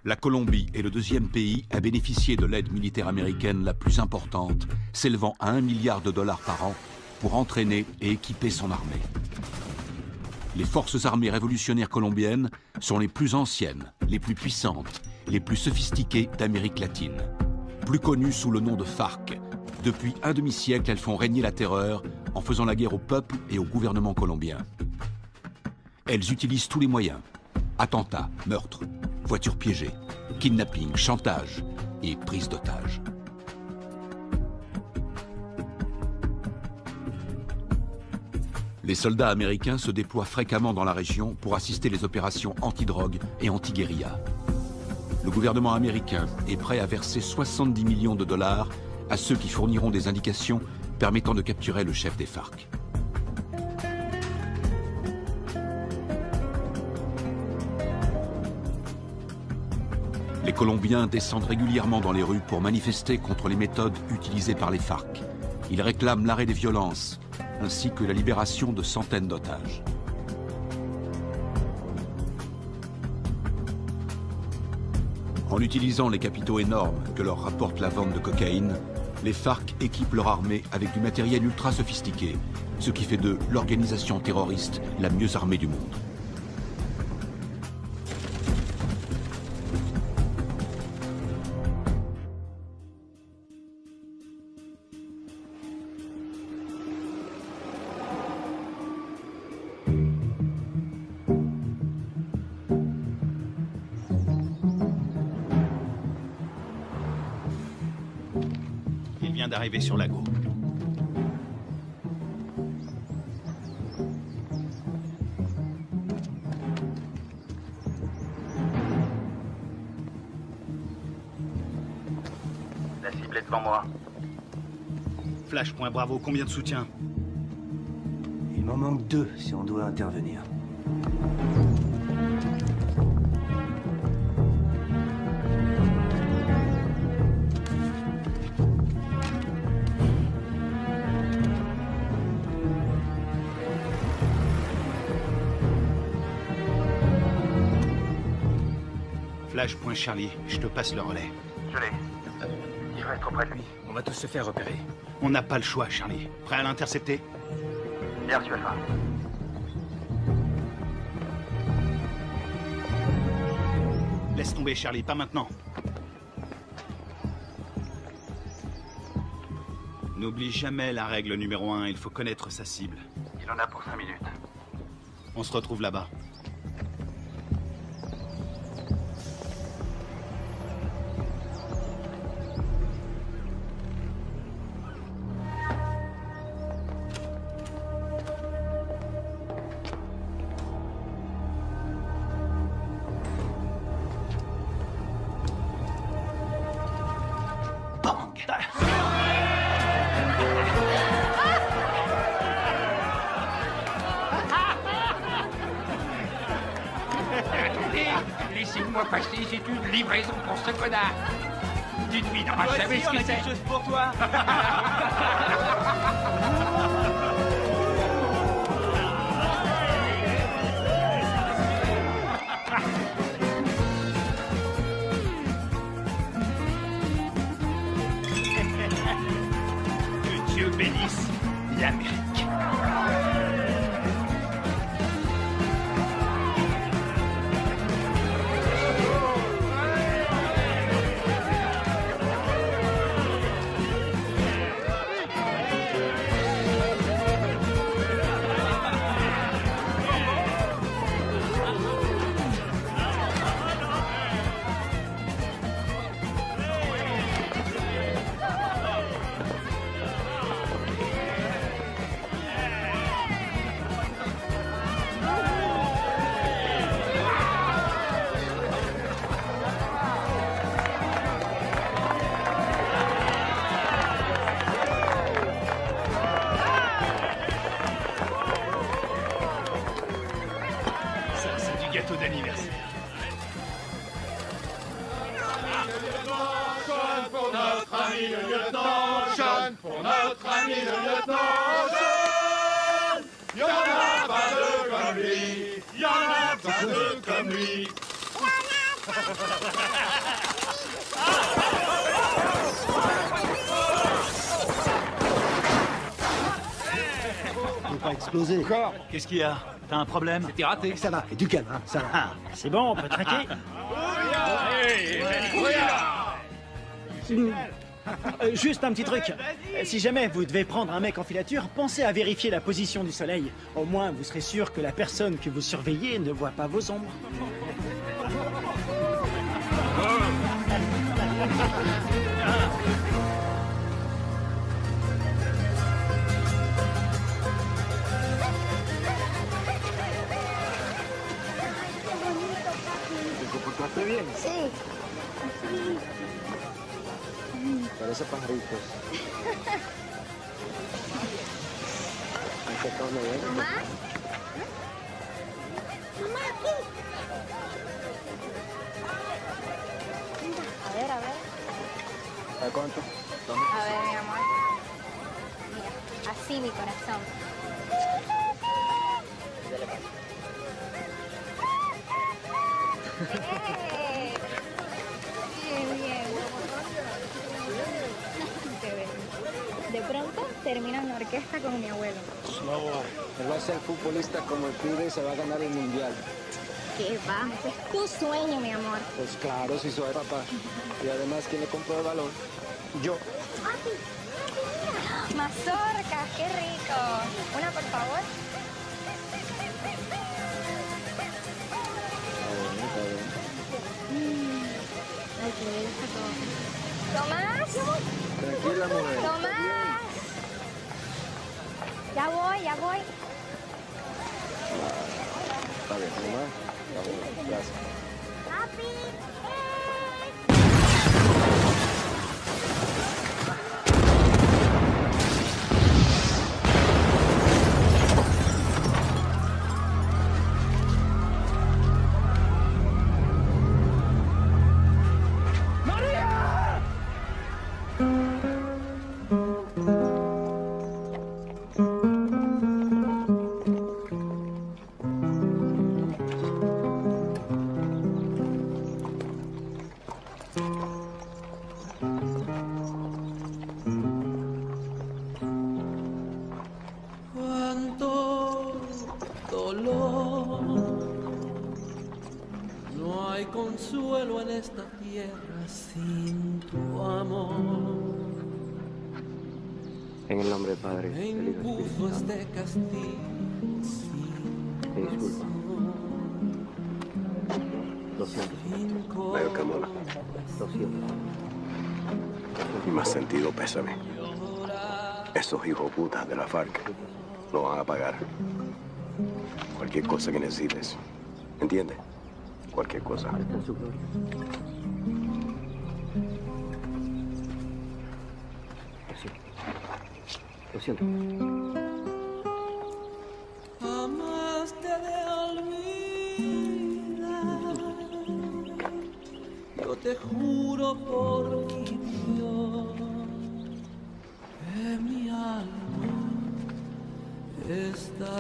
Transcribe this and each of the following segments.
La Colombie est le deuxième pays à bénéficier de l'aide militaire américaine la plus importante, s'élevant à 1 milliard de dollars par an pour entraîner et équiper son armée. Les forces armées révolutionnaires colombiennes sont les plus anciennes, les plus puissantes, les plus sophistiquées d'Amérique latine. Plus connues sous le nom de FARC, depuis un demi-siècle, elles font régner la terreur en faisant la guerre au peuple et au gouvernement colombien. Elles utilisent tous les moyens: attentats, meurtres, voitures piégées, kidnapping, chantage et prise d'otages. Les soldats américains se déploient fréquemment dans la région pour assister les opérations anti-drogue et anti-guérilla. Le gouvernement américain est prêt à verser 70 millions de dollars à ceux qui fourniront des indications permettant de capturer le chef des FARC. Les Colombiens descendent régulièrement dans les rues pour manifester contre les méthodes utilisées par les FARC. Ils réclament l'arrêt des violences, ainsi que la libération de centaines d'otages. En utilisant les capitaux énormes que leur rapporte la vente de cocaïne, les FARC équipent leur armée avec du matériel ultra sophistiqué, ce qui fait d'eux l'organisation terroriste la mieux armée du monde. D'arriver sur Lago. La cible est devant moi. Flash, point Bravo, combien de soutien? Il m'en manque 2 si on doit intervenir. Flash, point Charlie, je te passe le relais. Je l'ai. Il va être auprès de lui. On va tous se faire repérer. On n'a pas le choix, Charlie. Prêt à l'intercepter? Bien reçu, Alpha. Laisse tomber, Charlie, pas maintenant. N'oublie jamais la règle numéro 1, il faut connaître sa cible. Il en a pour 5 minutes. On se retrouve là-bas. Laissez-moi passer, j'ai une livraison pour ce connard. Tu ne devineras jamais ce que c'est. Chose pour toi. Que Dieu bénisse l'Amérique. d'anniversaire. Sean pour notre ami le lieutenant, Sean pour notre ami le lieutenant, Sean. Y'en a pas deux comme lui, y'en a pas deux comme lui. Ne pas exploser. Encore? Qu'est-ce qu'il y a? T'as un problème? C'était raté. Ça va, et du calme, hein, ça va. Ah, C'est bon, on peut traquer. Juste un petit truc. Si jamais vous devez prendre un mec en filature, pensez à vérifier la position du soleil. Au moins, vous serez sûr que la personne que vous surveillez ne voit pas vos ombres. ¿Te comportaste bien? Sí. Parece pajaritos. ¿Han sacado una vez? ¿Mamá? Mamá, aquí. A ver, a ver. ¿A cuánto? A ver, mi amor. Mira, así mi corazón. ¡Eh! Bien, bien. Qué bien. De pronto termino en la orquesta con mi abuelo. No, él va a ser futbolista como el pibe y se va a ganar el mundial. ¿Qué va? Ese es tu sueño, mi amor. Pues claro, si soy papá. Y además, ¿quién le compró el balón? Yo. ¡Papi! ¡Mazorcas! ¡Qué rico! Una, por favor. Está bien. Ay, qué bello está todo. ¡Tomás! Tranquila, mujer. ¡Tomás! Ya voy, ya voy. Está bien, mamá. Está bien, gracias. ¡Papi! Cuánto dolor, no hay consuelo en esta tierra sin tu amor. En el nombre del Padre, Me del Hijo y del impuso Espíritu Santo. este castigo sin Te disculpa. Lo siento. razón. Veo que mola. Lo siento. Y más sentido pésame. Esos hijos putas de la FARC lo van a pagar. Cualquier cosa que necesites. ¿Entiendes? Cualquier cosa. Está en su gloria. Lo siento. Jamás te de olvidar. Yo te juro por mi Dios que mi alma está.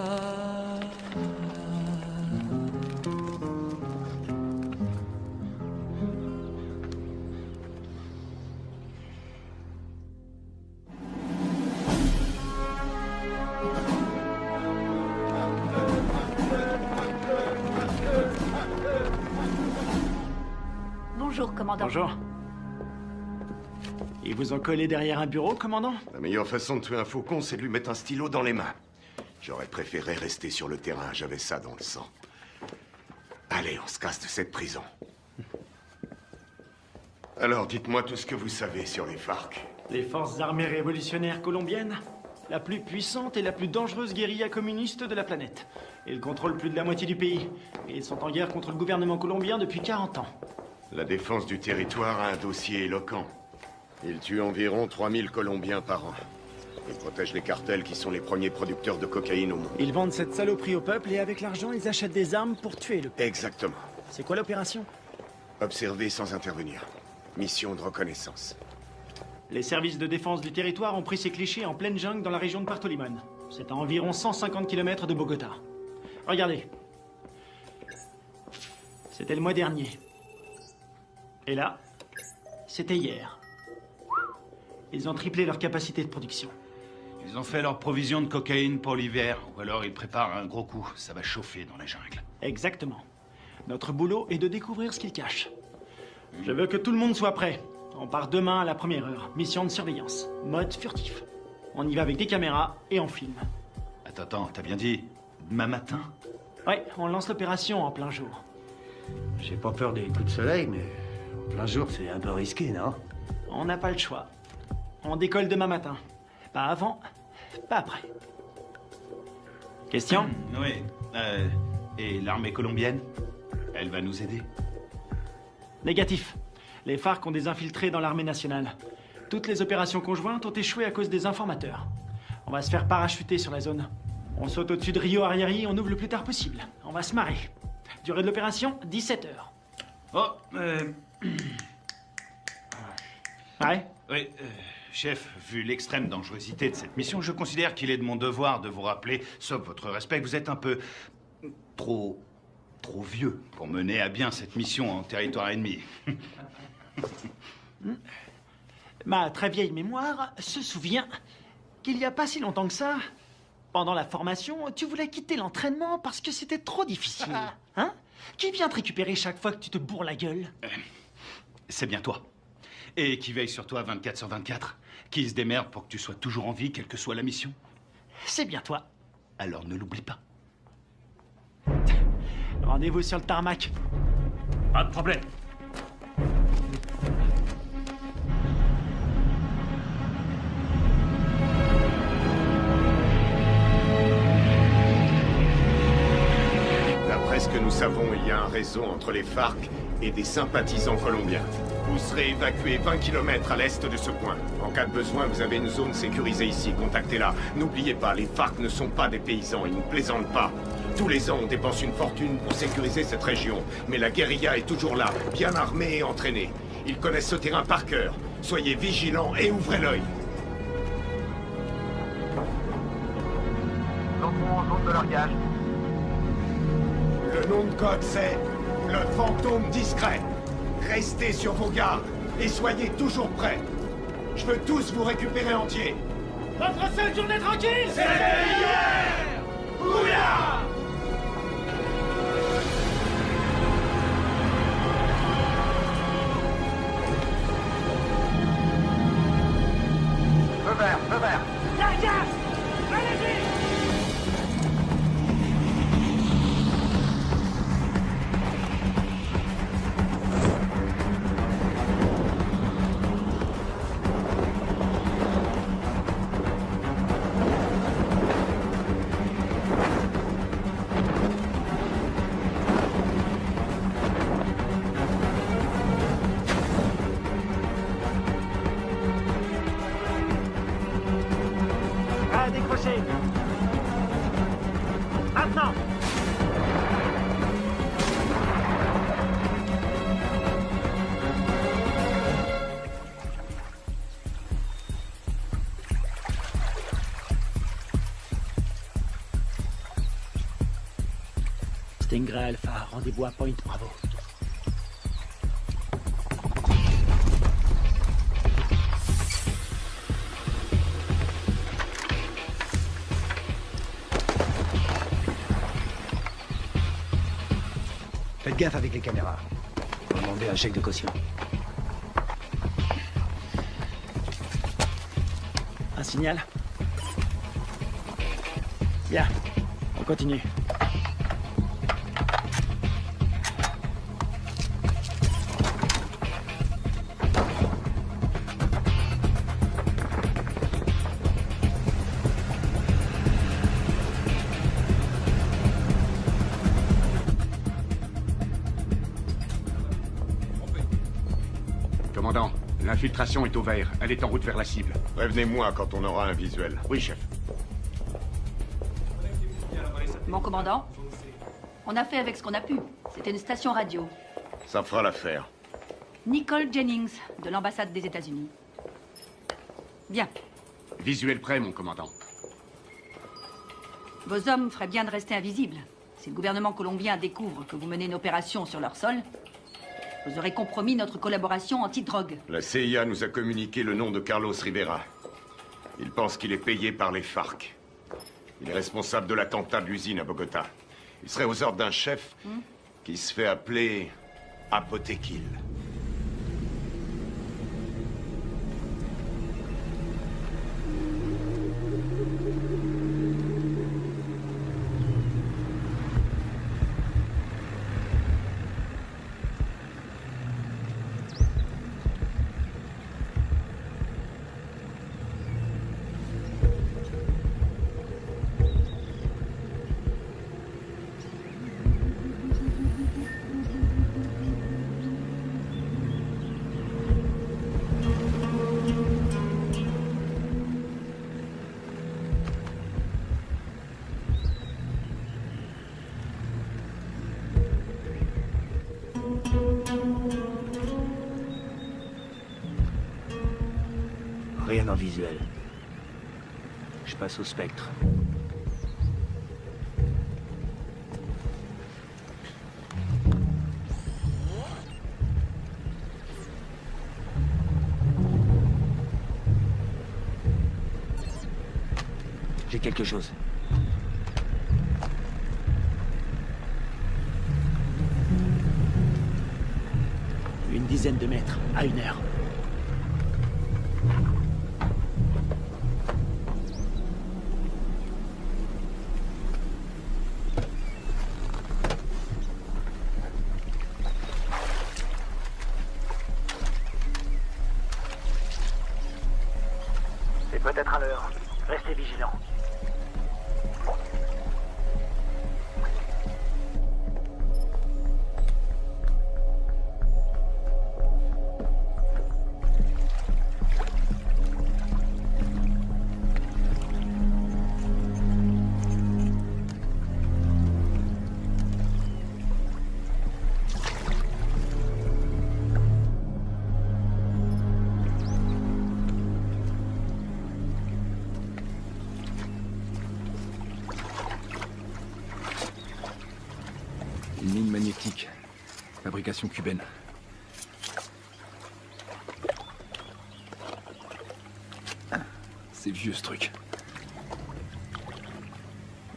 Bonjour, commandant. Bonjour. Ils vous ont collé derrière un bureau, commandant? La meilleure façon de tuer un faucon, c'est de lui mettre un stylo dans les mains. J'aurais préféré rester sur le terrain, j'avais ça dans le sang. Allez, on se casse de cette prison. Alors, dites-moi tout ce que vous savez sur les FARC. Les forces armées révolutionnaires colombiennes, la plus puissante et la plus dangereuse guérilla communiste de la planète. Ils contrôlent plus de la moitié du pays. Et ils sont en guerre contre le gouvernement colombien depuis 40 ans. La défense du territoire a un dossier éloquent. Ils tuent environ 3000 Colombiens par an. Ils protègent les cartels qui sont les premiers producteurs de cocaïne au monde. Ils vendent cette saloperie au peuple et avec l'argent, ils achètent des armes pour tuer le peuple. Exactement. C'est quoi l'opération? Observer sans intervenir. Mission de reconnaissance. Les services de défense du territoire ont pris ces clichés en pleine jungle dans la région de Puerto Limón. C'est à environ 150 km de Bogota. Regardez. C'était le mois dernier. Et là, c'était hier. Ils ont triplé leur capacité de production. Ils ont fait leur provision de cocaïne pour l'hiver, ou alors ils préparent un gros coup. Ça va chauffer dans la jungle. Exactement. Notre boulot est de découvrir ce qu'ils cachent. Je veux que tout le monde soit prêt. On part demain à la première heure. Mission de surveillance. Mode furtif. On y va avec des caméras et on filme. Attends, t'as bien dit demain matin? Ouais, on lance l'opération en plein jour. J'ai pas peur des coups de soleil, mais en plein jour, c'est un peu risqué, non? On n'a pas le choix. On décolle demain matin. Pas avant, pas après. Question? Oui. Et l'armée colombienne? Elle va nous aider? Négatif. Les FARC ont des infiltrés dans l'armée nationale. Toutes les opérations conjointes ont échoué à cause des informateurs. On va se faire parachuter sur la zone. On saute au-dessus de Rio Arrieri, on ouvre le plus tard possible. On va se marrer. Durée de l'opération, 17 heures. Oh, Ouais? Oui, chef, vu l'extrême dangerosité de cette mission, je considère qu'il est de mon devoir de vous rappeler, sauf votre respect, que vous êtes un peu trop vieux pour mener à bien cette mission en territoire ennemi. Ma très vieille mémoire se souvient qu'il n'y a pas si longtemps que ça, pendant la formation, tu voulais quitter l'entraînement parce que c'était trop difficile. Hein? Qui vient te récupérer chaque fois que tu te bourres la gueule? C'est bien toi. Et qui veille sur toi 24 sur 24. Qui se démerde pour que tu sois toujours en vie, quelle que soit la mission. C'est bien toi. Alors ne l'oublie pas. Rendez-vous sur le tarmac. Pas de problème. D'après ce que nous savons, il y a un réseau entre les FARC et des sympathisants colombiens. Vous serez évacué 20 km à l'est de ce point. En cas de besoin, vous avez une zone sécurisée ici. Contactez-la. N'oubliez pas, les FARC ne sont pas des paysans. Ils ne plaisantent pas. Tous les ans, on dépense une fortune pour sécuriser cette région. Mais la guérilla est toujours là, bien armée et entraînée. Ils connaissent ce terrain par cœur. Soyez vigilants et ouvrez l'œil. Nous entrons en zone de largage. Le nom de code, c'est le fantôme discret. Restez sur vos gardes et soyez toujours prêts. Je veux tous vous récupérer entiers. Votre seule journée tranquille, C'était hier! Bouya! Feu vert, feu vert. Largage! Allez-y! À décrocher. Maintenant. Stingray Alpha, rendez-vous à Point Bravo. Faites gaffe avec les caméras. Faut demander un chèque de caution. Un signal? Bien, on continue. Commandant, l'infiltration est au vert. Elle est en route vers la cible. Prévenez-moi quand on aura un visuel. Oui, chef. Mon commandant, on a fait avec ce qu'on a pu. C'était une station radio. Ça fera l'affaire. Nicole Jennings, de l'ambassade des États-Unis. Bien. Visuel prêt, mon commandant. Vos hommes feraient bien de rester invisibles. Si le gouvernement colombien découvre que vous menez une opération sur leur sol, Vous aurez compromis notre collaboration anti-drogue. La CIA nous a communiqué le nom de Carlos Rivera. Il pense qu'il est payé par les FARC. Il est responsable de l'attentat de l'usine à Bogota. Il serait aux ordres d'un chef qui se fait appeler Apothékil. Rien en visuel. Je passe au spectre. J'ai quelque chose. Une dizaine de mètres, à 1 heure. C'est peut-être à l'heure. Restez vigilants. Une mine magnétique. Fabrication cubaine. C'est vieux ce truc.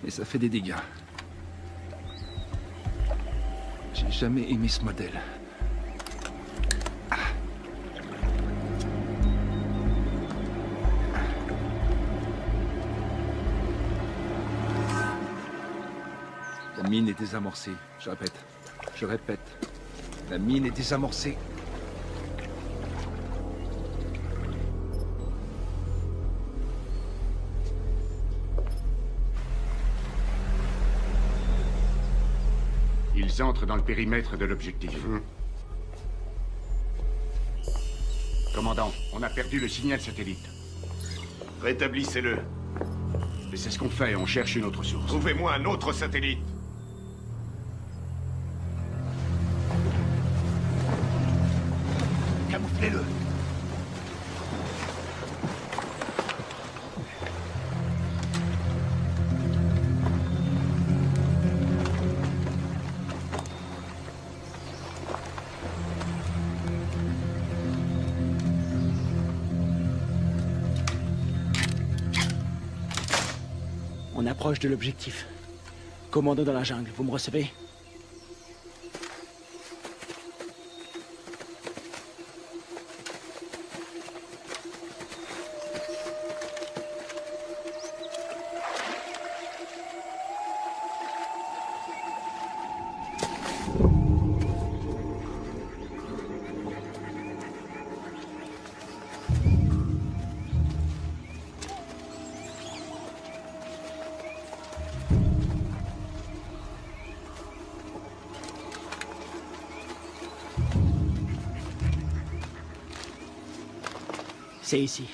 Et ça fait des dégâts. J'ai jamais aimé ce modèle. La mine est désamorcée. Je répète. Je répète. La mine est désamorcée. Ils entrent dans le périmètre de l'objectif. Commandant, on a perdu le signal satellite. Rétablissez-le. Mais c'est ce qu'on fait, on cherche une autre source. Trouvez-moi un autre satellite. Camouflez-le. On approche de l'objectif. Commando dans la jungle, vous me recevez? C'est ici.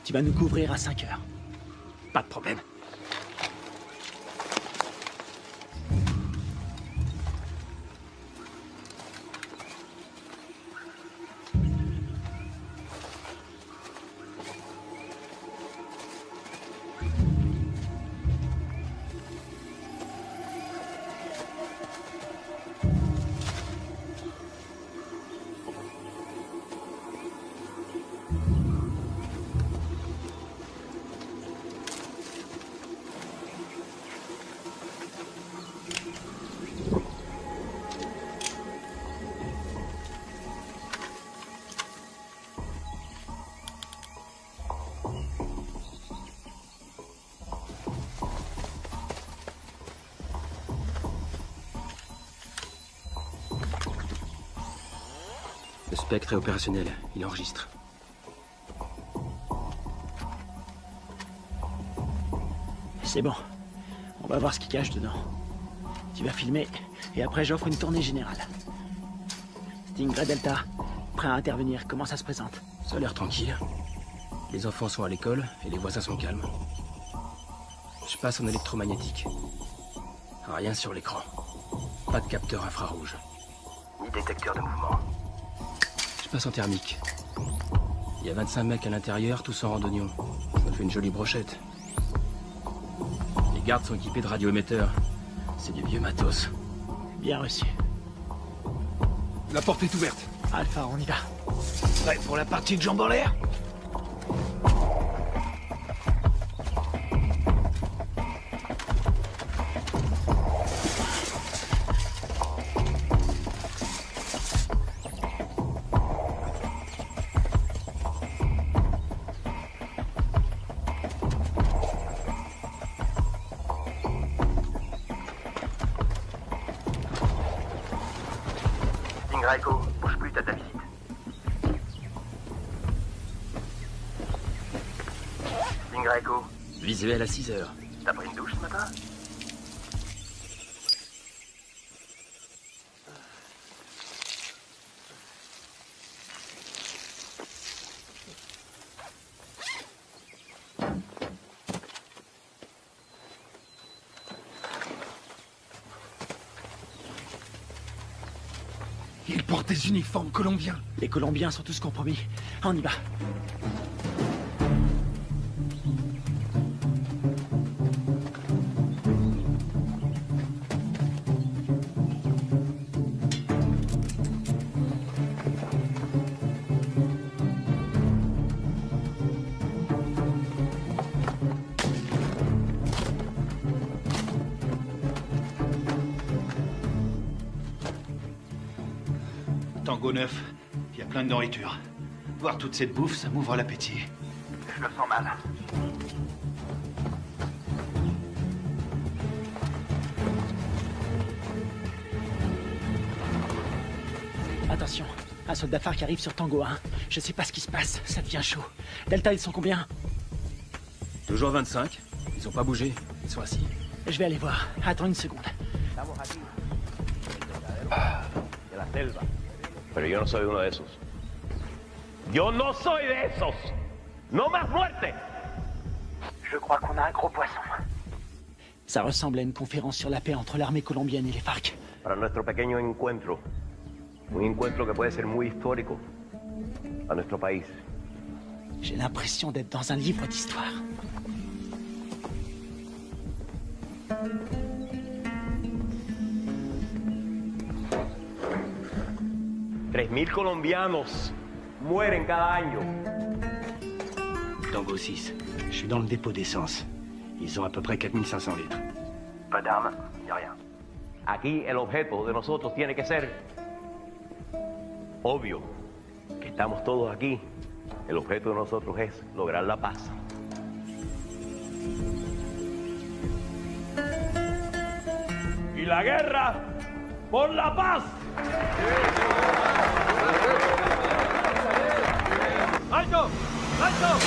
Tu vas nous couvrir à 5 heures. Pas de problème. Le spectre est opérationnel. Il enregistre. C'est bon. On va voir ce qu'il cache dedans. Tu vas filmer, et après j'offre une tournée générale. Stingray Delta, prêt à intervenir. Comment ça se présente? Ça a l'air tranquille. Les enfants sont à l'école, et les voisins sont calmes. Je passe en électromagnétique. Rien sur l'écran. Pas de capteur infrarouge. Ni détecteur de mouvement. Je passe en thermique. Il y a 25 mecs à l'intérieur, tous en randonnion. Ça fait une jolie brochette. Les gardes sont équipés de radioémetteurs. C'est du vieux matos. Bien reçu. La porte est ouverte. Alpha, on y va. Prêt pour la partie de jambes en l'air? Stingray Echo, bouge plus, t'as ta visite. Stingray Echo, Visuel à 6 heures. t'as pris une douche ce matin? Ils portent des uniformes colombiens. Les Colombiens sont tous compromis. On y va. Tango 9, il y a plein de nourriture. Voir toute cette bouffe, ça m'ouvre l'appétit. Je me sens mal. Attention, un soldat phare qui arrive sur Tango 1. Je sais pas ce qui se passe, ça devient chaud. Delta, ils sont combien? Toujours 25. Ils ont pas bougé. Ils sont assis. Je vais aller voir. Attends une seconde. De la selva. Pero yo no soy uno de esos. Yo no soy de esos. No más muerte. Je crois qu'on a un gros poisson. Ça ressemble à une conférence sur la paix entre l'armée colombienne et les FARC. Para nuestro pequeño encuentro. Un encuentro que puede ser muy histórico a nuestro país. J'ai l'impression d'être dans un livre d'histoire. $3,000 colombianos mueren cada año. Tango 6, je suis dans le dépôt d'essence. Ils ont à peu près 4500 litres. Pas d'armes, ni rien. Aquí el objeto de nosotros tiene que ser obvio. Que estamos todos aquí. El objeto de nosotros es lograr la paz. Y la guerra por la paz. ¡Alto! ¡Alto!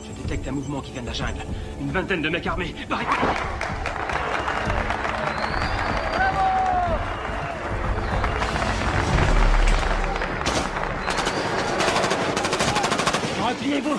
Je détecte un mouvement qui vient de la jungle. Une vingtaine de mecs armés. Barricade! Repliez-vous!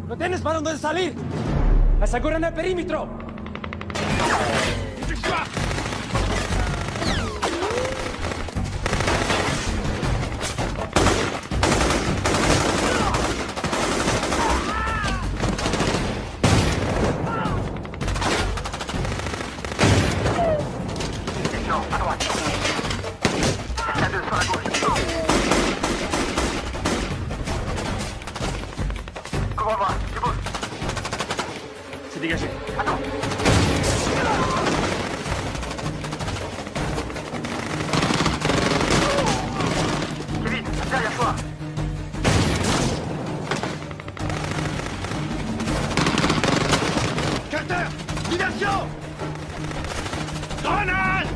¡No tienes para dónde salir! ¡Aseguran el perímetro! Non, à droite. La 2 sur la gauche. Couvre-moi, tu bouges. C'est dégagé. Attends. Kevin, derrière toi. Carter! Diversion! Grenade!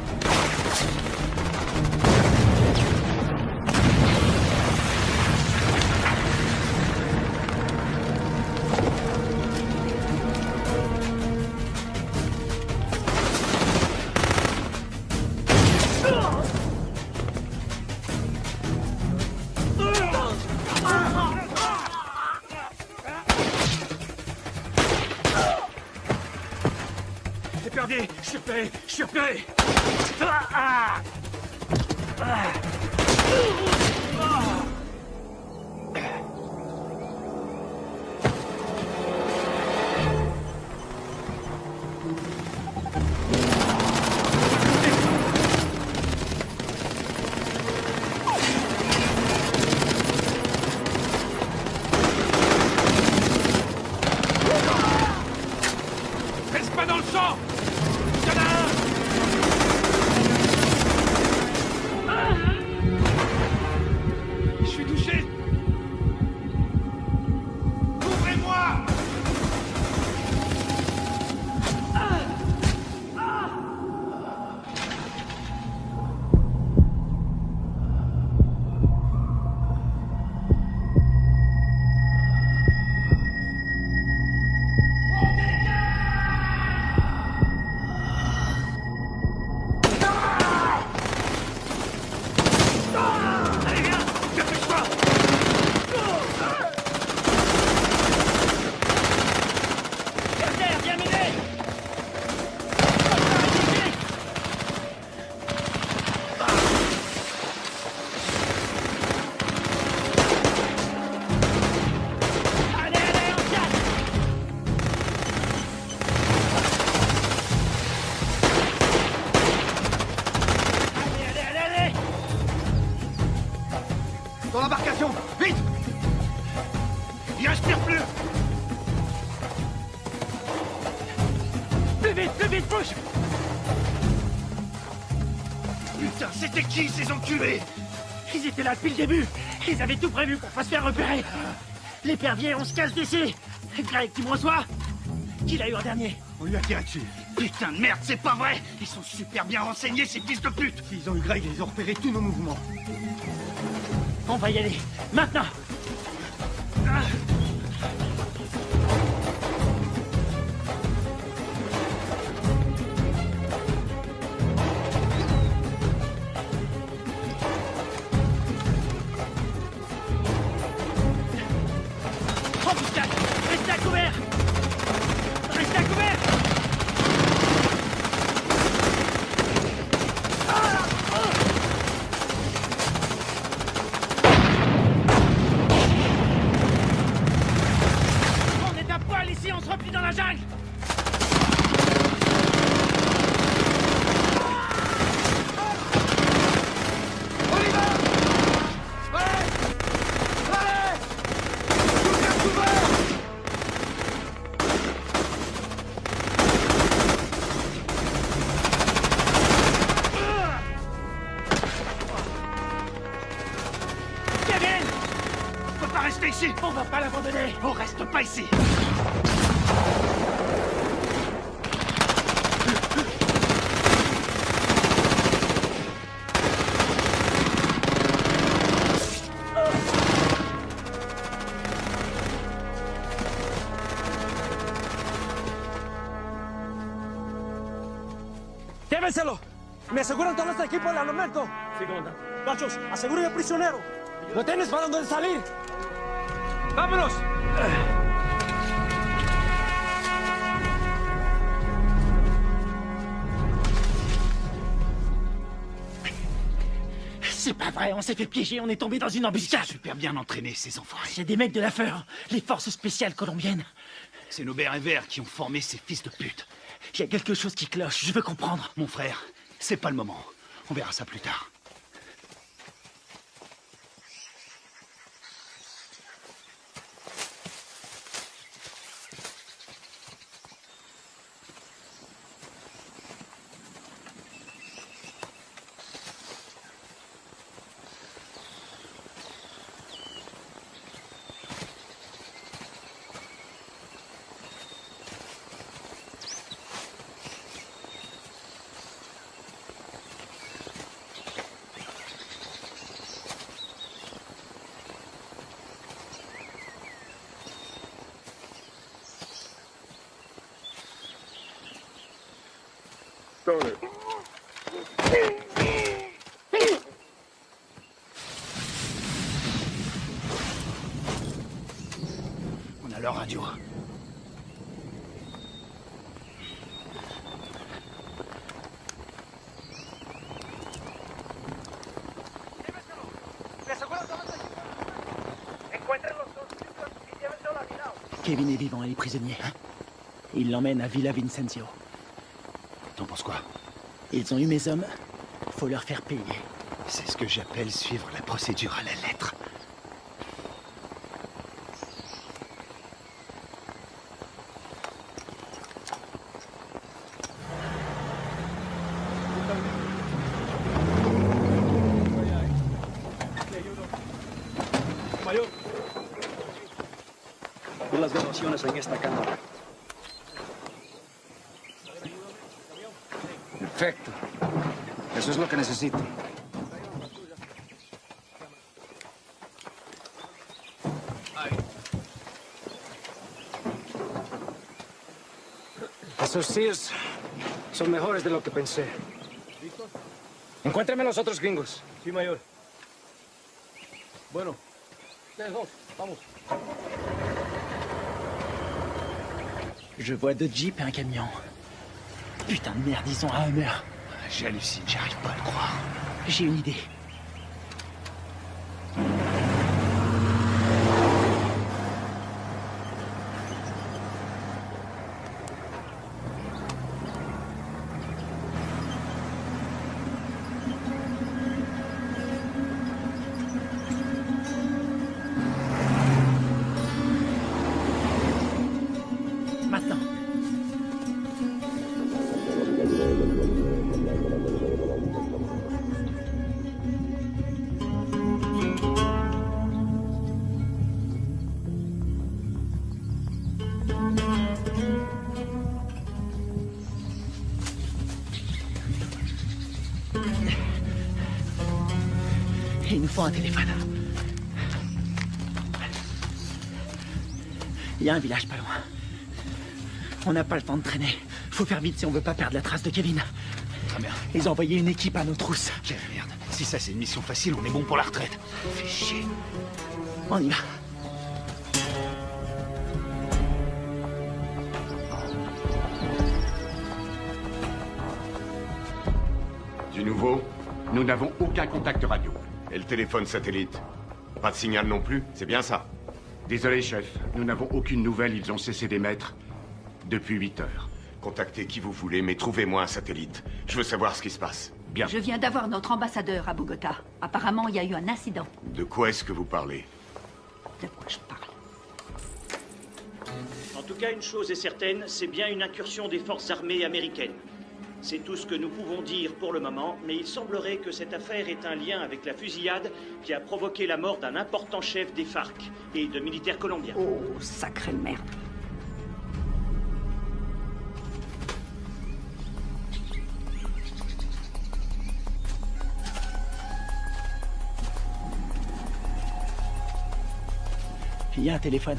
C'est perdu. Je suis repéré. Je suis repéré. Reste pas dans le champ! Y'en a un! Je suis touché! Couvrez-moi! Allez, viens! Dépêche-toi! Carter, viens m'aider. Allez, allez, on se casse. Allez, allez, allez, allez. Dans l'embarcation! Vite! Il respire plus! Plus vite, bouge. Putain, c'était qui ces enculés? Ils étaient là depuis le début. Ils avaient tout prévu pour pas se faire repérer. L'épervier, on se casse d'ici. Greg, tu me reçois? Qui l'a eu en dernier? On lui a tiré dessus. Putain de merde, c'est pas vrai! Ils sont super bien renseignés, ces fils de pute! S'ils ont eu Greg, ils ont repéré tous nos mouvements. On va y aller. Maintenant. Embuscade. Restez à couvert. Restez à couvert. On est à poil ici, on se replie dans la jungle. On y va! Allez! Allez! Tout bien couvert! Kevin! On peut pas rester ici! On va pas l'abandonner. On reste pas ici! ¡Llévenselo! Me aseguran todo este equipo al armamento. Segunda. Gachos, aseguren al prisionero. ¿Lo tienes para dónde salir? ¡Vámonos! C'est pas vrai, on s'est fait piéger, on est tombé dans une embuscade. Super bien entraînés, ces enfoirés. C'est des mecs de la FEUR, les forces spéciales colombiennes. C'est nos bérets verts qui ont formé ces fils de pute. Il y a quelque chose qui cloche, je veux comprendre. Mon frère, C'est pas le moment. On verra ça plus tard. On a leur radio. Kevin est vivant et est prisonnier. Il l'emmène à Villa Vincenzio. T'en penses quoi? Ils ont eu mes hommes. Faut leur faire payer. C'est ce que j'appelle suivre la procédure à la lettre. Mayor, vi las grabaciones en esta cámara. Perfecto. Eso es lo que necesito. Esos Sears son mejores de lo que pensé. Encuéntrame a los otros gringos. Sí, mayor. Bueno, ustedes dos, vamos. Je vois deux jeeps et un camion. Putain de merde, ils ont un Hummer. J'hallucine, j'arrive pas à le croire. J'ai une idée. Maintenant. Il nous faut un téléphone. Il y a un village pas loin. On n'a pas le temps de traîner. Faut faire vite si on veut pas perdre la trace de Kevin. Très bien. Ils ont envoyé une équipe à nos trousses. Quelle merde. Si ça c'est une mission facile, on est bon pour la retraite. Fais chier. On y va. Du nouveau? Nous n'avons aucun contact radio. Et le téléphone satellite? Pas de signal non plus, c'est bien ça? Désolé, chef. Nous n'avons aucune nouvelle. Ils ont cessé d'émettre depuis 8 heures. Contactez qui vous voulez, mais trouvez-moi un satellite. Je veux savoir ce qui se passe. Bien. Je viens d'avoir notre ambassadeur à Bogota. Apparemment, il y a eu un incident. De quoi est-ce que vous parlez? De quoi je parle? En tout cas, une chose est certaine, c'est bien une incursion des forces armées américaines. C'est tout ce que nous pouvons dire pour le moment, mais il semblerait que cette affaire ait un lien avec la fusillade qui a provoqué la mort d'un important chef des FARC et de militaires colombiens. Oh, sacrée merde. Il y a un téléphone.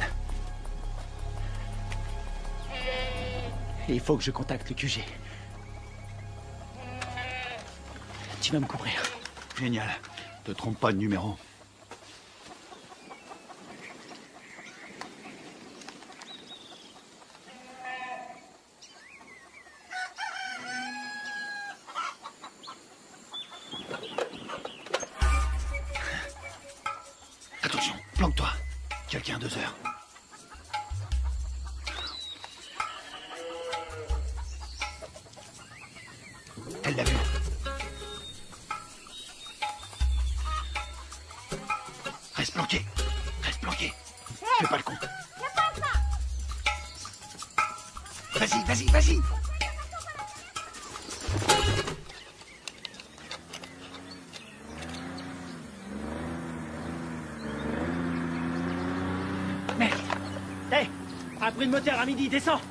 Et il faut que je contacte le QG. Tu vas me couvrir. Génial. Te trompe pas de numéro. Attention, planque-toi. Quelqu'un à 2 heures. Elle l'a vu. Reste planqué. Reste planqué. Fais pas le con. Vas-y, vas-y, vas-y. Merde. Hé, un bruit de moteur à midi, descends.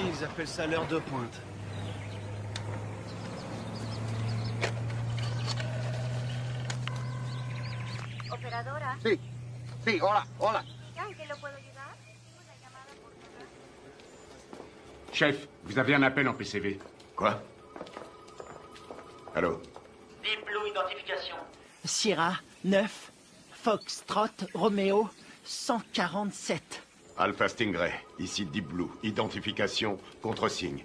Ils appellent ça l'heure de pointe. Operadora. Sí. Sí, hola, hola. ¿En qué lo puedo ayudar? Chef, vous avez un appel en PCV. Quoi? Allô? Deep Blue Identification. Sierra 9, Foxtrot, Romeo 147. Alpha Stingray, ici Deep Blue. Identification, contre-signe.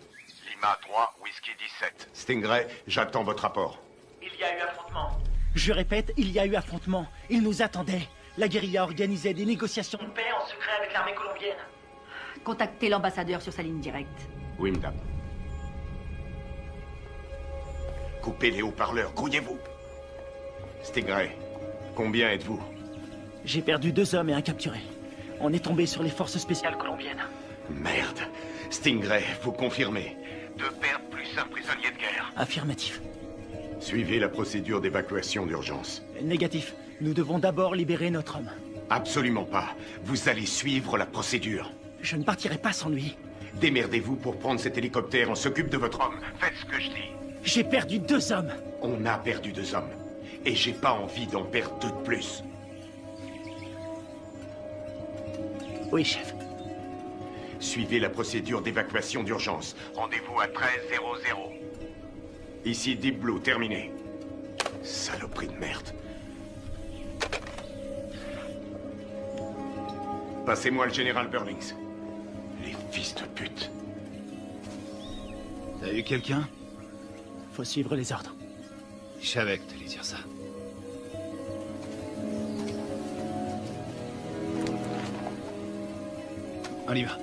Lima 3, Whisky 17. Stingray, j'attends votre rapport. Il y a eu affrontement. Je répète, il y a eu affrontement. Ils nous attendaient. La guérilla organisait des négociations de paix en secret avec l'armée colombienne. Contactez l'ambassadeur sur sa ligne directe. Oui, madame. Coupez les haut-parleurs, grouillez-vous. Stingray, combien êtes-vous? J'ai perdu 2 hommes et un capturé. On est tombé sur les forces spéciales colombiennes. Merde. Stingray, vous confirmez? 2 pertes plus un prisonnier de guerre. Affirmatif. Suivez la procédure d'évacuation d'urgence. Négatif. Nous devons d'abord libérer notre homme. Absolument pas. Vous allez suivre la procédure. Je ne partirai pas sans lui. Démerdez-vous pour prendre cet hélicoptère. On s'occupe de votre homme. Faites ce que je dis. J'ai perdu 2 hommes. On a perdu 2 hommes. Et j'ai pas envie d'en perdre 2 de plus. Oui, chef. Suivez la procédure d'évacuation d'urgence. Rendez-vous à 13:00. Ici Deep Blue, terminé. Saloperie de merde. Passez-moi le général Burlings. Les fils de pute. T'as eu quelqu'un? Faut suivre les ordres. Je savais que t'allais dire ça. On y va.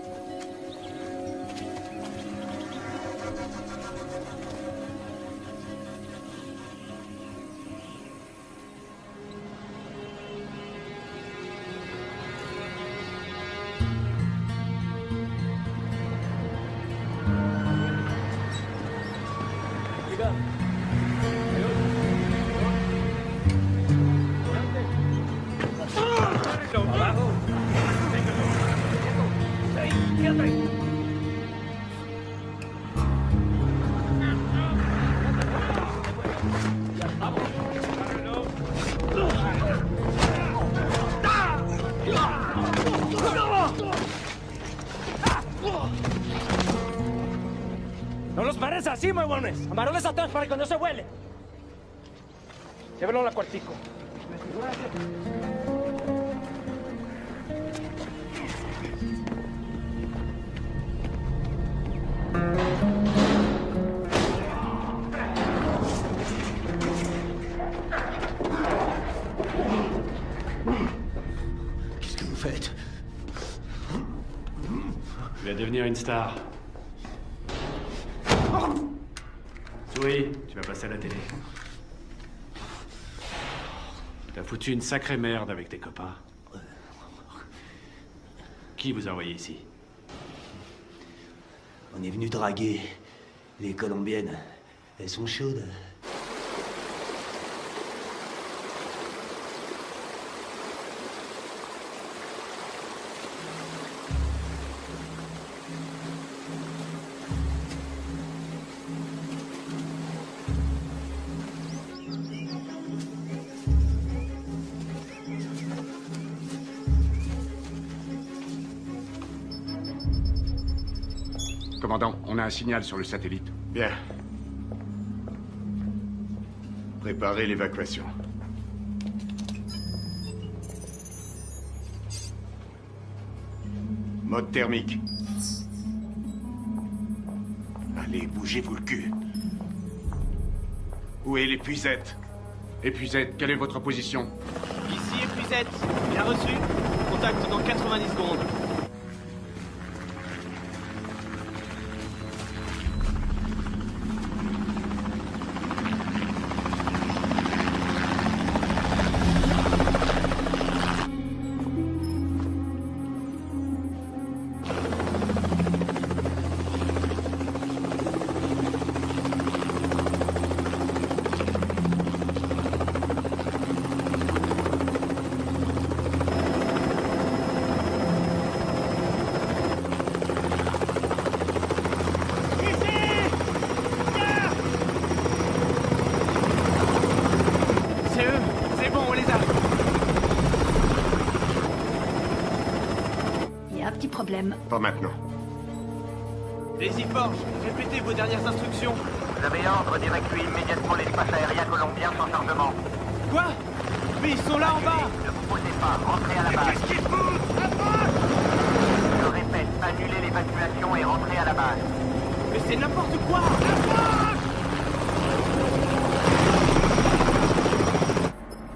¡No los pares así, huevones! ¡Amarones atrás para que no se vuele! Llévenlo a la cuartico. Qu'est-ce que vous faites? Tu vas devenir une star. Oui, tu vas passer à la télé. T'as foutu une sacrée merde avec tes copains. Qui vous a envoyé ici? On est venu draguer les Colombiennes. Elles sont chaudes. Commandant, on a un signal sur le satellite. Bien. Préparez l'évacuation. Mode thermique. Allez, bougez-vous le cul. Où est l'épuisette? Épuisette, quelle est votre position? Ici épuisette. Il a reçu. Contact dans 90 secondes. Pas maintenant. Daisy Forge, répétez vos dernières instructions. Vous avez ordre d'évacuer immédiatement l'espace aérien colombien sans chargement. Quoi? Mais ils sont là en bas. Ne vous posez pas, rentrez à la base. Qu'est-ce qu'ils foutent? Approche! Je répète, annulez l'évacuation et rentrez à la base. Mais c'est n'importe quoi!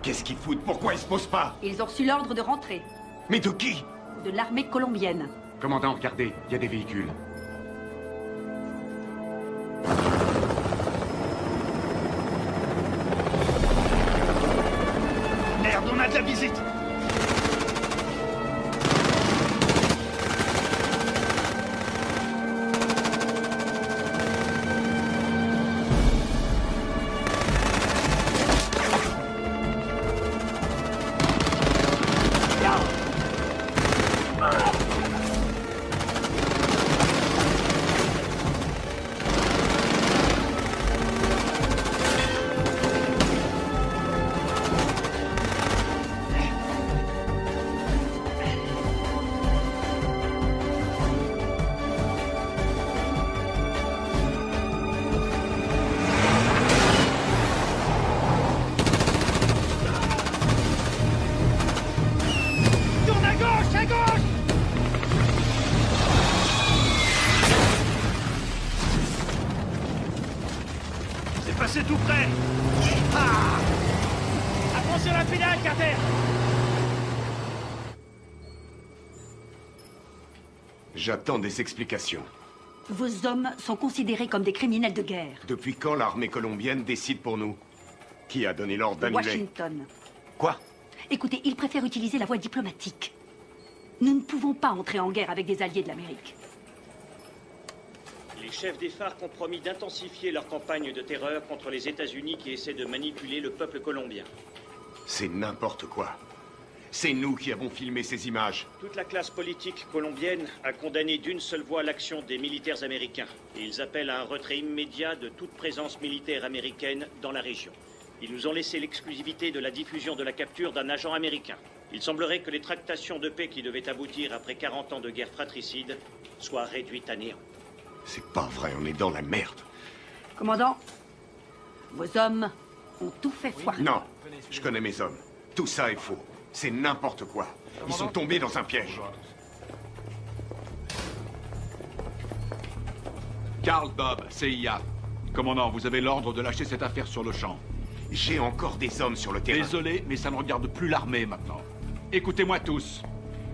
Qu'est-ce qu'ils foutent? Pourquoi ils se posent pas? Ils ont reçu l'ordre de rentrer. Mais de qui? De l'armée colombienne. Commandant, regardez, il y a des véhicules. Merde, on a de la visite! C'est tout près. Ah! Attention à la pédale, Carter! J'attends des explications. Vos hommes sont considérés comme des criminels de guerre. Depuis quand l'armée colombienne décide pour nous? Qui a donné l'ordre d'annuler? Washington. Quoi? Écoutez, ils préfèrent utiliser la voie diplomatique. Nous ne pouvons pas entrer en guerre avec des alliés de l'Amérique. Les chefs des FARC ont promis d'intensifier leur campagne de terreur contre les États-Unis qui essaient de manipuler le peuple colombien. C'est n'importe quoi. C'est nous qui avons filmé ces images. Toute la classe politique colombienne a condamné d'une seule voix l'action des militaires américains. Et ils appellent à un retrait immédiat de toute présence militaire américaine dans la région. Ils nous ont laissé l'exclusivité de la diffusion de la capture d'un agent américain. Il semblerait que les tractations de paix qui devaient aboutir après 40 ans de guerre fratricide soient réduites à néant. C'est pas vrai, on est dans la merde. Commandant, vos hommes ont tout fait foirer. Non, je connais mes hommes. Tout ça est faux. C'est n'importe quoi. Ils sont tombés dans un piège. Carl Bob, CIA. Commandant, vous avez l'ordre de lâcher cette affaire sur le champ. J'ai encore des hommes sur le terrain. Désolé, mais ça ne regarde plus l'armée maintenant. Écoutez-moi tous.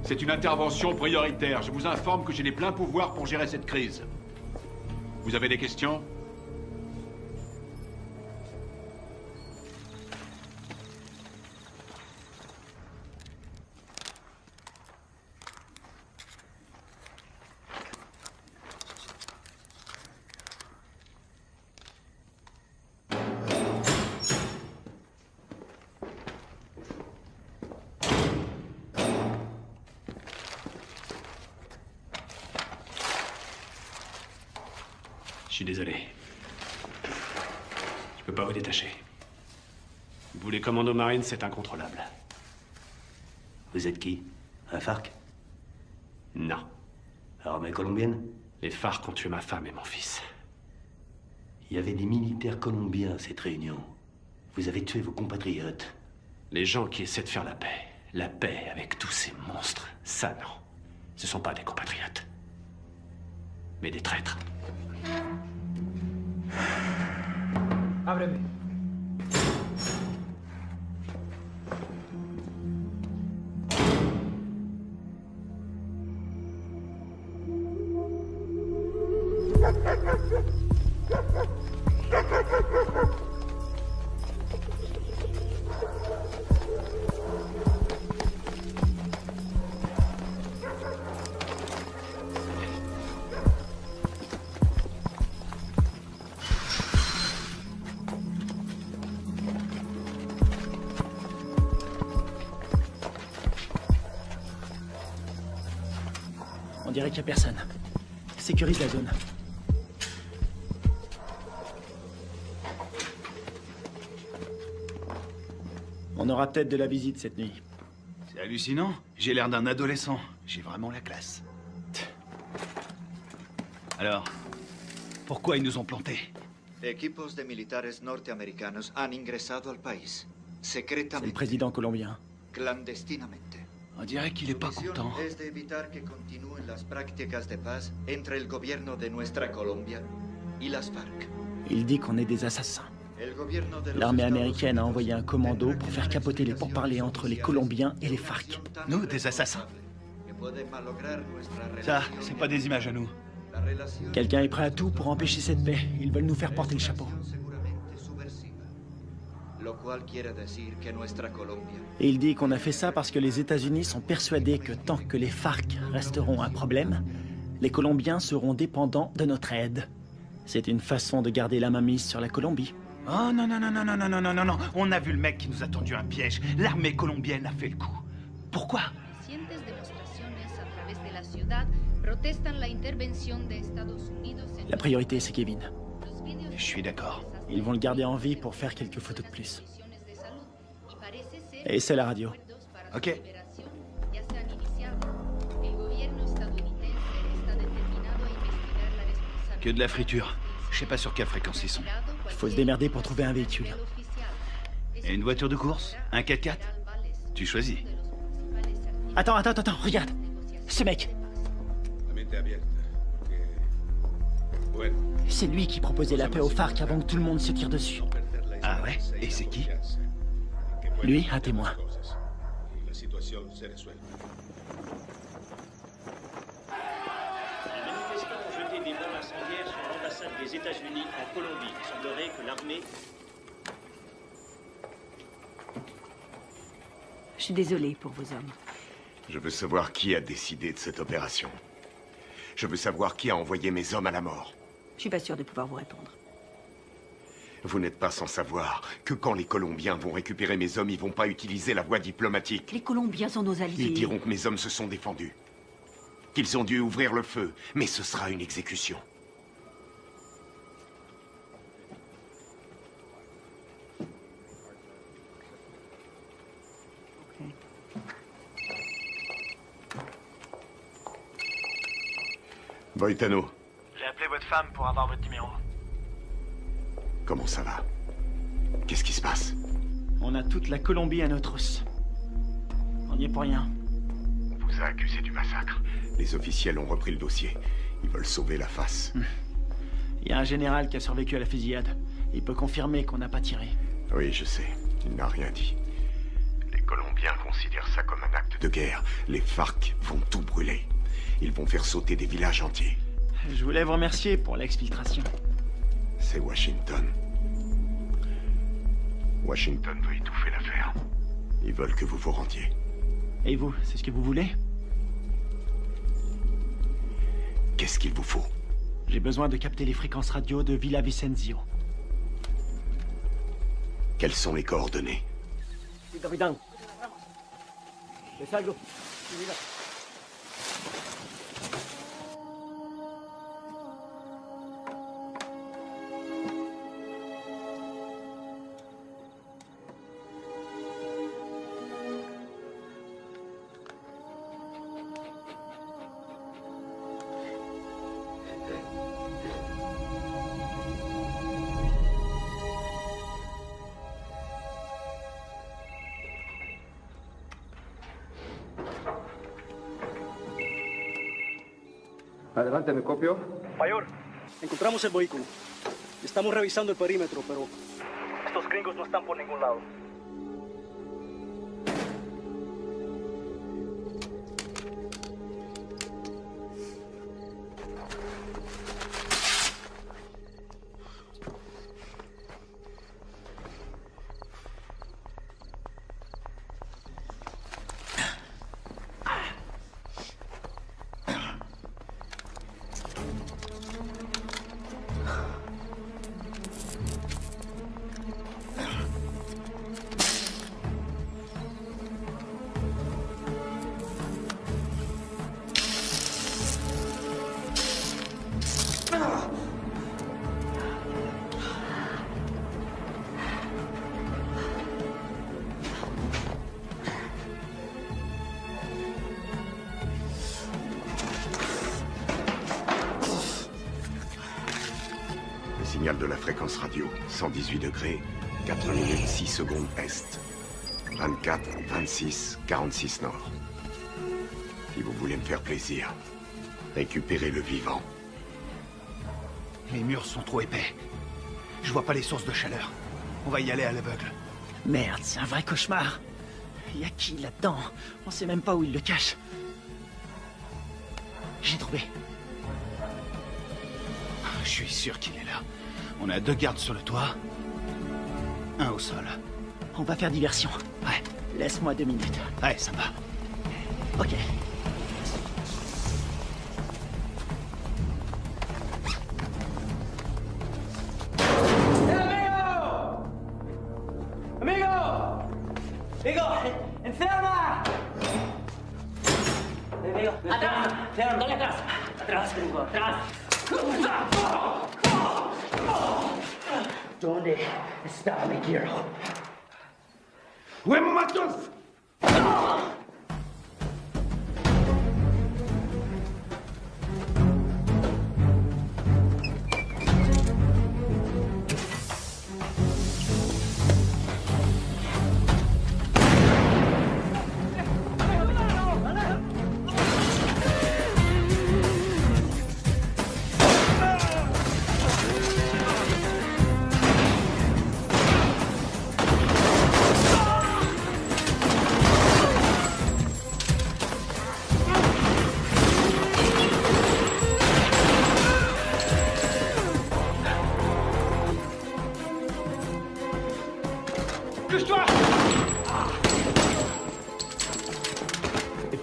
C'est une intervention prioritaire. Je vous informe que j'ai les pleins pouvoirs pour gérer cette crise. Vous avez des questions? Je suis désolé. Je peux pas vous détacher. Vous, les commandos marines, c'est incontrôlable. Vous êtes qui? Un FARC? Non. Armée colombienne? Les FARC ont tué ma femme et mon fils. Il y avait des militaires colombiens à cette réunion. Vous avez tué vos compatriotes. Les gens qui essaient de faire la paix avec tous ces monstres, ça non. Ce sont pas des compatriotes. Mais des traîtres. Ábreme. dirait qu'il n'y a personne. Sécurise la zone. On aura peut-être de la visite cette nuit. C'est hallucinant. J'ai l'air d'un adolescent. J'ai vraiment la classe. Alors, pourquoi ils nous ont plantés? Equipos de militares norteamericanos han ingresado al país. C'est Secretamente. le président colombien. Clandestinamente. On dirait qu'il est pas content. Es de evitar que continúen las prácticas de paz entre el gobierno de nuestra Colombia y las FARC. Il dit qu'on est des assassins. El gobierno de los L'armée Estados américaine a envoyé un commando pour faire capoter les pourparlers entre les Colombiens et les FARC. Nous, des assassins. que puede malograr nuestra Ça, relación. c'est pas des images à nous. La relación Quelqu'un est prêt à tout pour empêcher cette paix. Ils veulent nous faire porter le chapeau. seguramente subversiva. Lo cual quiere decir que nuestra Colombia Et il dit qu'on a fait ça parce que les États-Unis sont persuadés que tant que les FARC resteront un problème, les Colombiens seront dépendants de notre aide. C'est une façon de garder la main mise sur la Colombie. Oh non, non, non, non, non, non, non, non, non, non. On a vu le mec qui nous a tendu un piège. L'armée colombienne a fait le coup. Pourquoi? Recientes demostraciones a través de la ciudad protestan la intervención de Estados Unidos en La priorité, c'est Kevin. los vídeos Je suis d'accord. Ils vont le garder en vie pour faire quelques photos de plus. de salud y parece ser Et c'est la radio. Ok. ya se han iniciado. El gobierno estadounidense está determinado a investigar la responsabilidad. Que de la friture. Je sais pas sur quelle fréquence ils sont. Il faut se démerder pour trouver un véhicule. Et une voiture de course? Un 4x4? Tu choisis. Attends, regarde. Ce mec, c'est lui qui proposait la paix aux FARC avant que tout le monde se tire dessus. Ah ouais? Et c'est qui? Lui, un témoin. Les manifestants ont jeté des bombes incendiaires sur l'ambassade des États-Unis en Colombie. Il semblerait que l'armée... Je suis désolée pour vos hommes. Je veux savoir qui a décidé de cette opération. Je veux savoir qui a envoyé mes hommes à la mort. Je suis pas sûre de pouvoir vous répondre. Vous n'êtes pas sans savoir que quand les Colombiens vont récupérer mes hommes, ils vont pas utiliser la voie diplomatique. Les Colombiens sont nos alliés. Ils diront que mes hommes se sont défendus. Qu'ils ont dû ouvrir le feu, mais ce sera une exécution. Boitano, J'ai appelé votre femme pour avoir votre numéro. comment ça va? Qu'est-ce qui se passe? On a toute la Colombie à nos trousses. On n'y est pour rien. On vous a accusé du massacre. Les officiels ont repris le dossier. Ils veulent sauver la face. Il y a un général qui a survécu à la fusillade. Il peut confirmer qu'on n'a pas tiré. Oui, je sais. Il n'a rien dit. Les Colombiens considèrent ça comme un acte de guerre. Les FARC vont tout brûler. Ils vont faire sauter des villages entiers. Je voulais vous remercier pour l'exfiltration. C'est Washington. Washington veut étouffer l'affaire. Ils veulent que vous vous rendiez. Et vous, c'est ce que vous voulez? Qu'est-ce qu'il vous faut? J'ai besoin de capter les fréquences radio de Villa Vicenzio. Quelles sont les coordonnées? Sí, capitán. ¿Le salgo? Adelante, ¿me copio? Mayor, encontramos el vehículo. Estamos revisando el perímetro, pero estos gringos no están por ningún lado. signal de la fréquence radio. 118 degrés, 4 minutes 6 secondes est. 24, 26, 46 nord. Si vous voulez me faire plaisir, récupérez le vivant. Les murs sont trop épais. Je vois pas les sources de chaleur. On va y aller à l'aveugle. Merde, c'est un vrai cauchemar. Y a qui là-dedans? On sait même pas où il le cache. J'ai trouvé. Je suis sûr qu'il est là. On a 2 gardes sur le toit. 1 au sol. On va faire diversion. Ouais. Laisse-moi 2 minutes. Ouais, ça va. Ok. ¡Amigo! ¡Enferma! ¡Amigo! ¡Atrás! ¡Dale atrás! ¡Atrás, gringo! ¡Atrás! ¿Dónde está mi hero? ¡Huemo matos!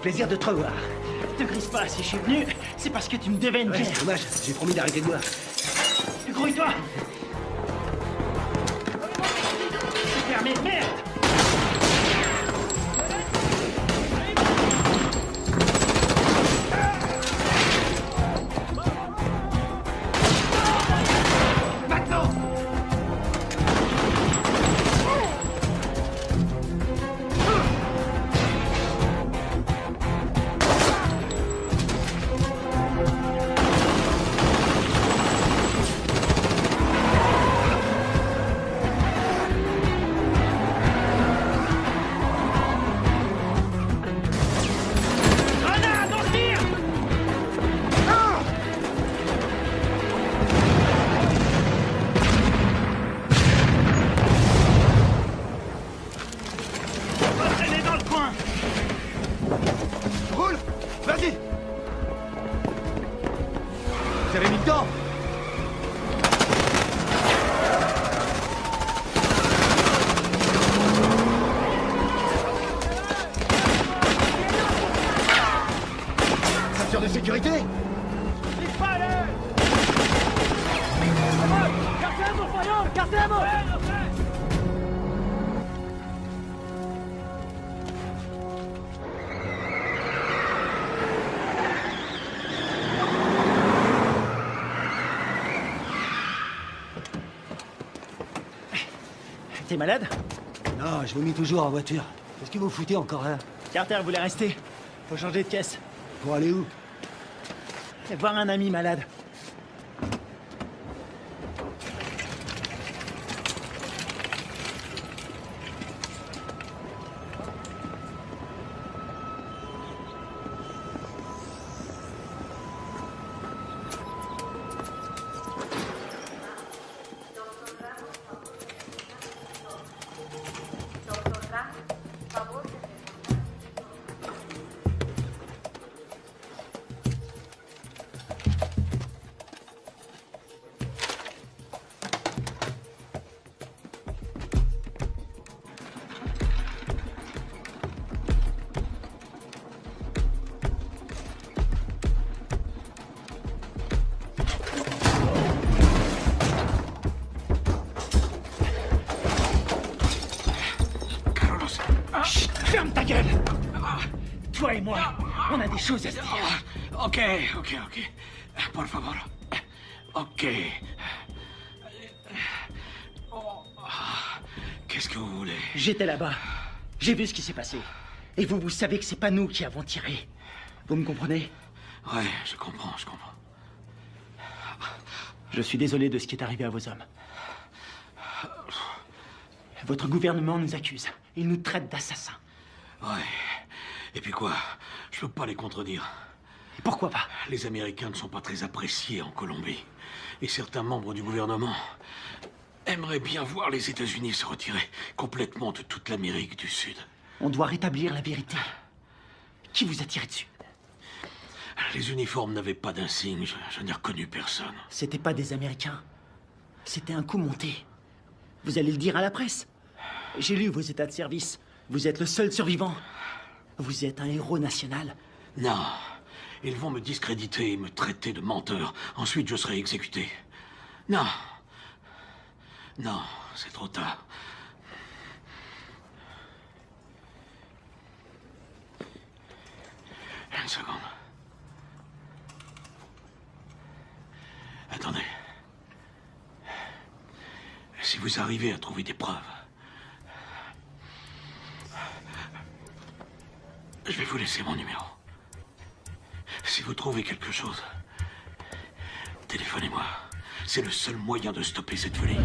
Plaisir de te revoir. Te grise pas, si je suis venu, c'est parce que tu me devais une bière. Dommage, j'ai promis d'arrêter de boire. Grouille-toi. C'est fermé, merde. De sécurité. T'es malade? Non, je vomis toujours en voiture. Qu'est-ce que vous foutez encore là? Carter voulait rester. Faut changer de caisse. Pour aller où? Voir un ami malade. Ferme ta gueule! Toi et moi, on a des choses à se dire. Ok. Por favor. Ok. Qu'est-ce que vous voulez? J'étais là-bas. J'ai vu ce qui s'est passé. Et vous savez que c'est pas nous qui avons tiré. Vous me comprenez? Ouais, je comprends. Je suis désolé de ce qui est arrivé à vos hommes. Votre gouvernement nous accuse. Il nous traite d'assassins. Ouais. Et puis quoi? Je peux pas les contredire. Pourquoi pas? Les Américains ne sont pas très appréciés en Colombie. Et certains membres du gouvernement aimeraient bien voir les États-Unis se retirer complètement de toute l'Amérique du Sud. On doit rétablir la vérité. Qui vous a tiré dessus? Les uniformes n'avaient pas d'insigne. Je n'ai reconnu personne. C'était pas des Américains. C'était un coup monté. Vous allez le dire à la presse. J'ai lu vos états de service. Vous êtes le seul survivant. Vous êtes un héros national. Non. Ils vont me discréditer et me traiter de menteur. Ensuite, je serai exécuté. Non. Non, c'est trop tard. Une seconde. Attendez. Si vous arrivez à trouver des preuves, je vais vous laisser mon numéro. Si vous trouvez quelque chose, téléphonez-moi. C'est le seul moyen de stopper cette folie.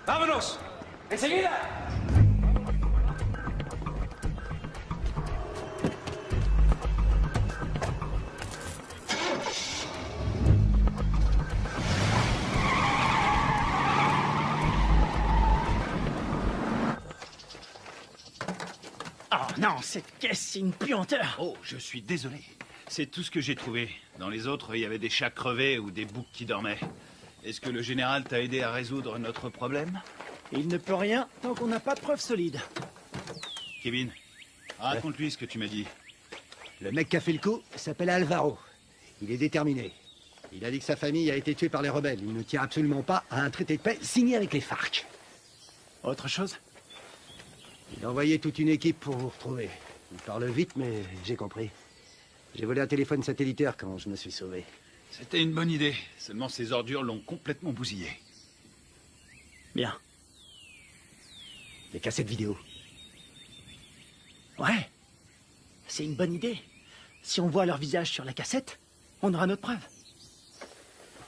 ¡Vámonos! ¡Enseguida! Oh non, cette caisse, c'est une puanteur. Oh, je suis désolé. C'est tout ce que j'ai trouvé. Dans les autres, il y avait des chats crevés ou des boucs qui dormaient. Est-ce que le général t'a aidé à résoudre notre problème? Il ne peut rien tant qu'on n'a pas de preuves solides. Kevin, raconte-lui ce que tu m'as dit. Le mec qui a fait le coup s'appelle Alvaro. Il est déterminé. Il a dit que sa famille a été tuée par les rebelles. Il ne tient absolument pas à un traité de paix signé avec les FARC. Autre chose? Il a envoyé toute une équipe pour vous retrouver. Il parle vite, mais j'ai compris. J'ai volé un téléphone satellitaire quand je me suis sauvé. C'était une bonne idée. Seulement ces ordures l'ont complètement bousillé. Bien. Les cassettes vidéo. Ouais. C'est une bonne idée. Si on voit leur visage sur la cassette, on aura notre preuve.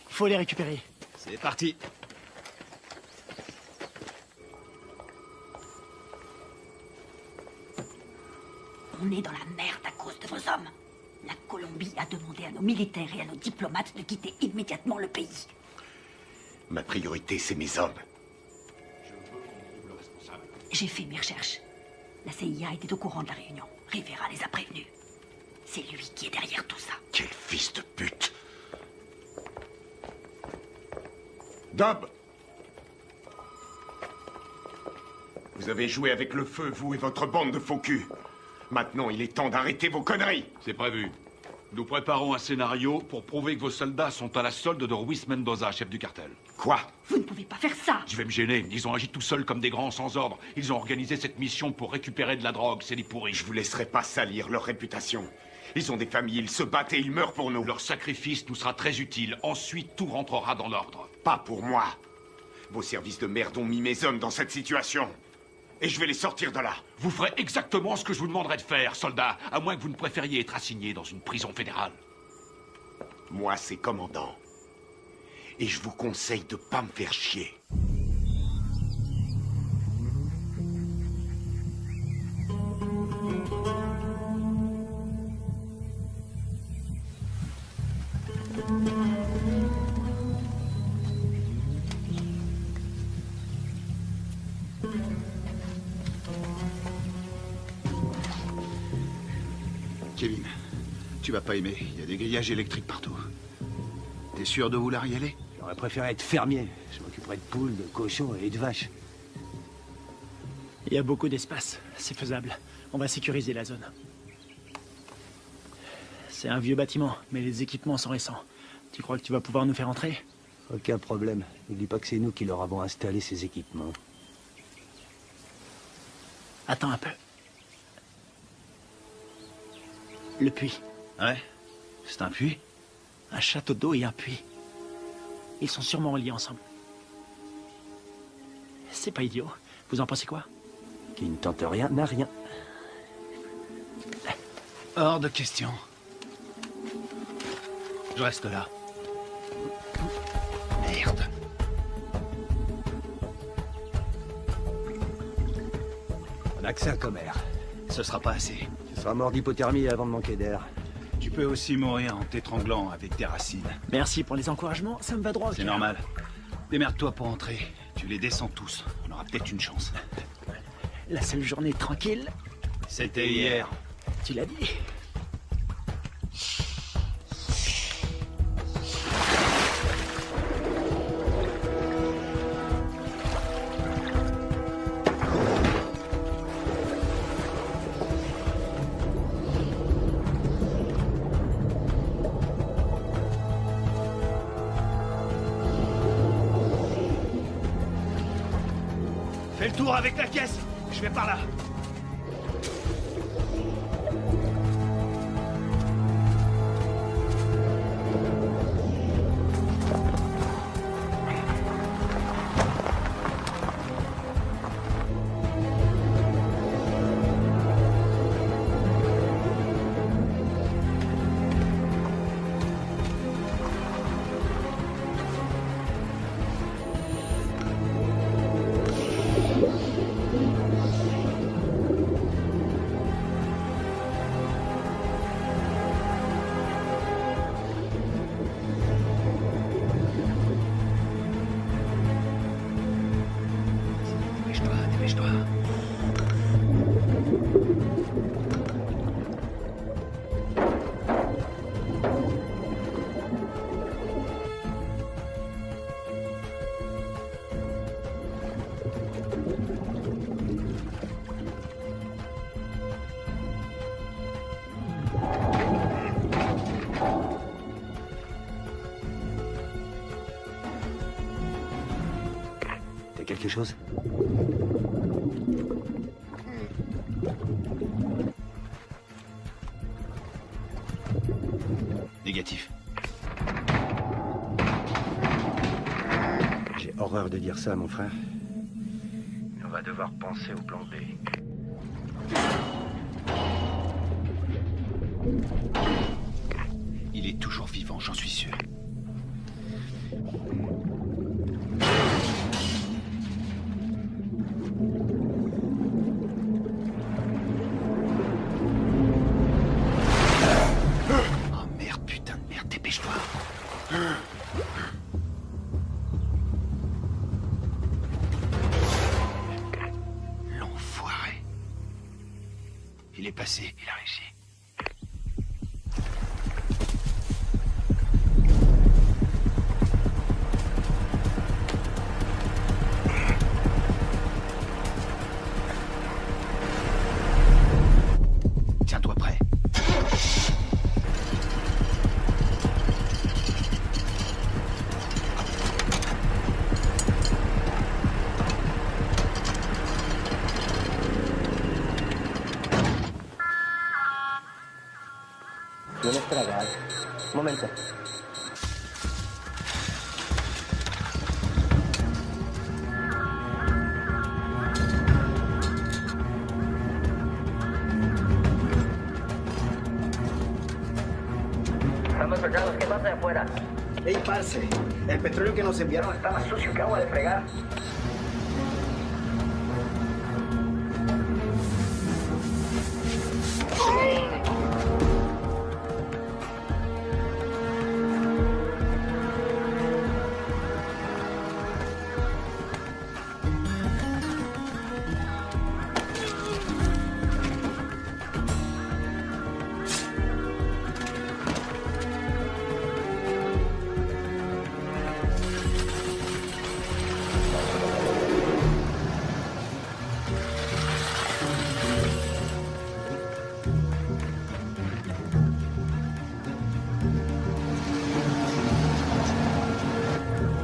Il faut les récupérer. C'est parti. On est dans la merde à cause de vos hommes. La Colombie a demandé à nos militaires et à nos diplomates de quitter immédiatement le pays. Ma priorité, c'est mes hommes. J'ai fait mes recherches. La CIA était au courant de la réunion. Rivera les a prévenus. C'est lui qui est derrière tout ça. Quel fils de pute! Dob! Vous avez joué avec le feu, vous et votre bande de faux culs. Maintenant, il est temps d'arrêter vos conneries. C'est prévu. Nous préparons un scénario pour prouver que vos soldats sont à la solde de Ruiz Mendoza, chef du cartel. Quoi? Vous ne pouvez pas faire ça. Je vais me gêner. Ils ont agi tout seuls comme des grands sans ordre. Ils ont organisé cette mission pour récupérer de la drogue. C'est des pourris. Je vous laisserai pas salir leur réputation. Ils ont des familles, ils se battent et ils meurent pour nous. Leur sacrifice nous sera très utile. Ensuite, tout rentrera dans l'ordre. Pas pour moi. Vos services de merde ont mis mes hommes dans cette situation. Et je vais les sortir de là. Vous ferez exactement ce que je vous demanderai de faire, soldat, à moins que vous ne préfériez être assigné dans une prison fédérale. Moi, c'est commandant. Et je vous conseille de pas me faire chier. Kevin, tu vas pas aimer. Il y a des grillages électriques partout. T'es sûr de vouloir y aller? J'aurais préféré être fermier. Je m'occuperais de poules, de cochons et de vaches. Il y a beaucoup d'espace. C'est faisable. On va sécuriser la zone. C'est un vieux bâtiment, mais les équipements sont récents. Tu crois que tu vas pouvoir nous faire entrer? Aucun problème. N'oublie pas que c'est nous qui leur avons installé ces équipements. Attends un peu. Le puits. Ouais? C'est un puits? Un château d'eau et un puits. Ils sont sûrement reliés ensemble. C'est pas idiot. Vous en pensez quoi? Qui ne tente rien n'a rien. Hors de question. Je reste là. Merde. On a que ça comme air. Ce sera pas assez. Tu seras mort d'hypothermie avant de manquer d'air. Tu peux aussi mourir en t'étranglant avec des racines. Merci pour les encouragements, ça me va droit au C'est cœur. normal. Démerde-toi pour entrer. Tu les descends tous. On aura peut-être une chance. La seule journée tranquille, C'était hier. tu l'as dit. Fais le tour avec la caisse. Je vais par là. Dépêche-toi, dépêche-toi. T'as quelque chose? Négatif. J'ai horreur de dire ça, mon frère. On va devoir penser au plan B. Il est toujours vivant, j'en suis sûr. Oh merde, putain de merde, dépêche-toi. L'enfoiré. Il est passé, il a réussi. Tiens-toi prêt. ¿Tienes tragar? Un momento. Estamos pesados, ¿qué pasa de afuera? Ey, parce, el petróleo que nos enviaron Está más sucio que agua de fregar.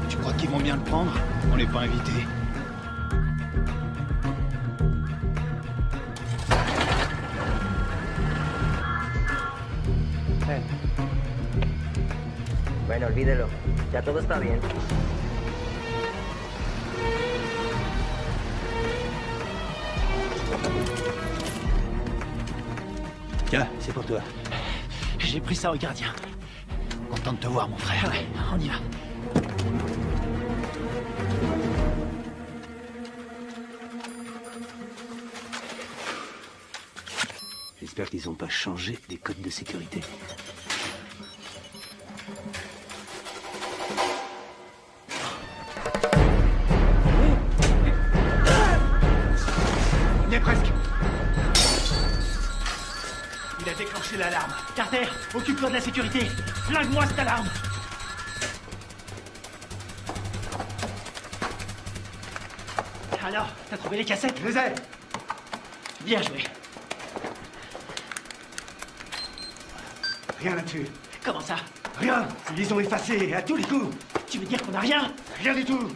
Tu crois qu'ils vont bien le prendre? On n'est pas invités. Bueno, olvídelo. Ya todo está bien. Tiens, c'est pour toi. J'ai pris ça au gardien. Content de te voir, mon frère. Ouais, on y va. J'espère qu'ils n'ont pas changé les codes de sécurité. Il est presque. Il a déclenché l'alarme. Carter, occupe-toi de la sécurité. Flingue-moi cette alarme. Alors, t'as trouvé les cassettes? Je les ai. Bien joué. Rien là-dessus. Comment ça? Rien. Ils les ont effacés à tous les coups. Tu veux dire qu'on a rien? Rien du tout.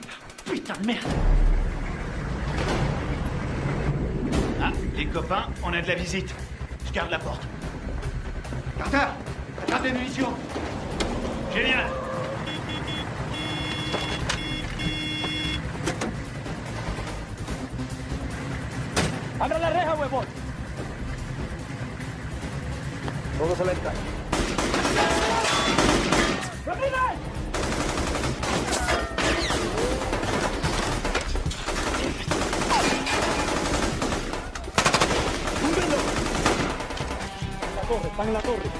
Putain de merde. Ah, les copains, on a de la visite. Je garde la porte. Carter, attrape les munitions. Génial. ¡Abra la reja, huevón! Todos alerta. ¡Ramírez! ¡Húndenlo! Están en la torre.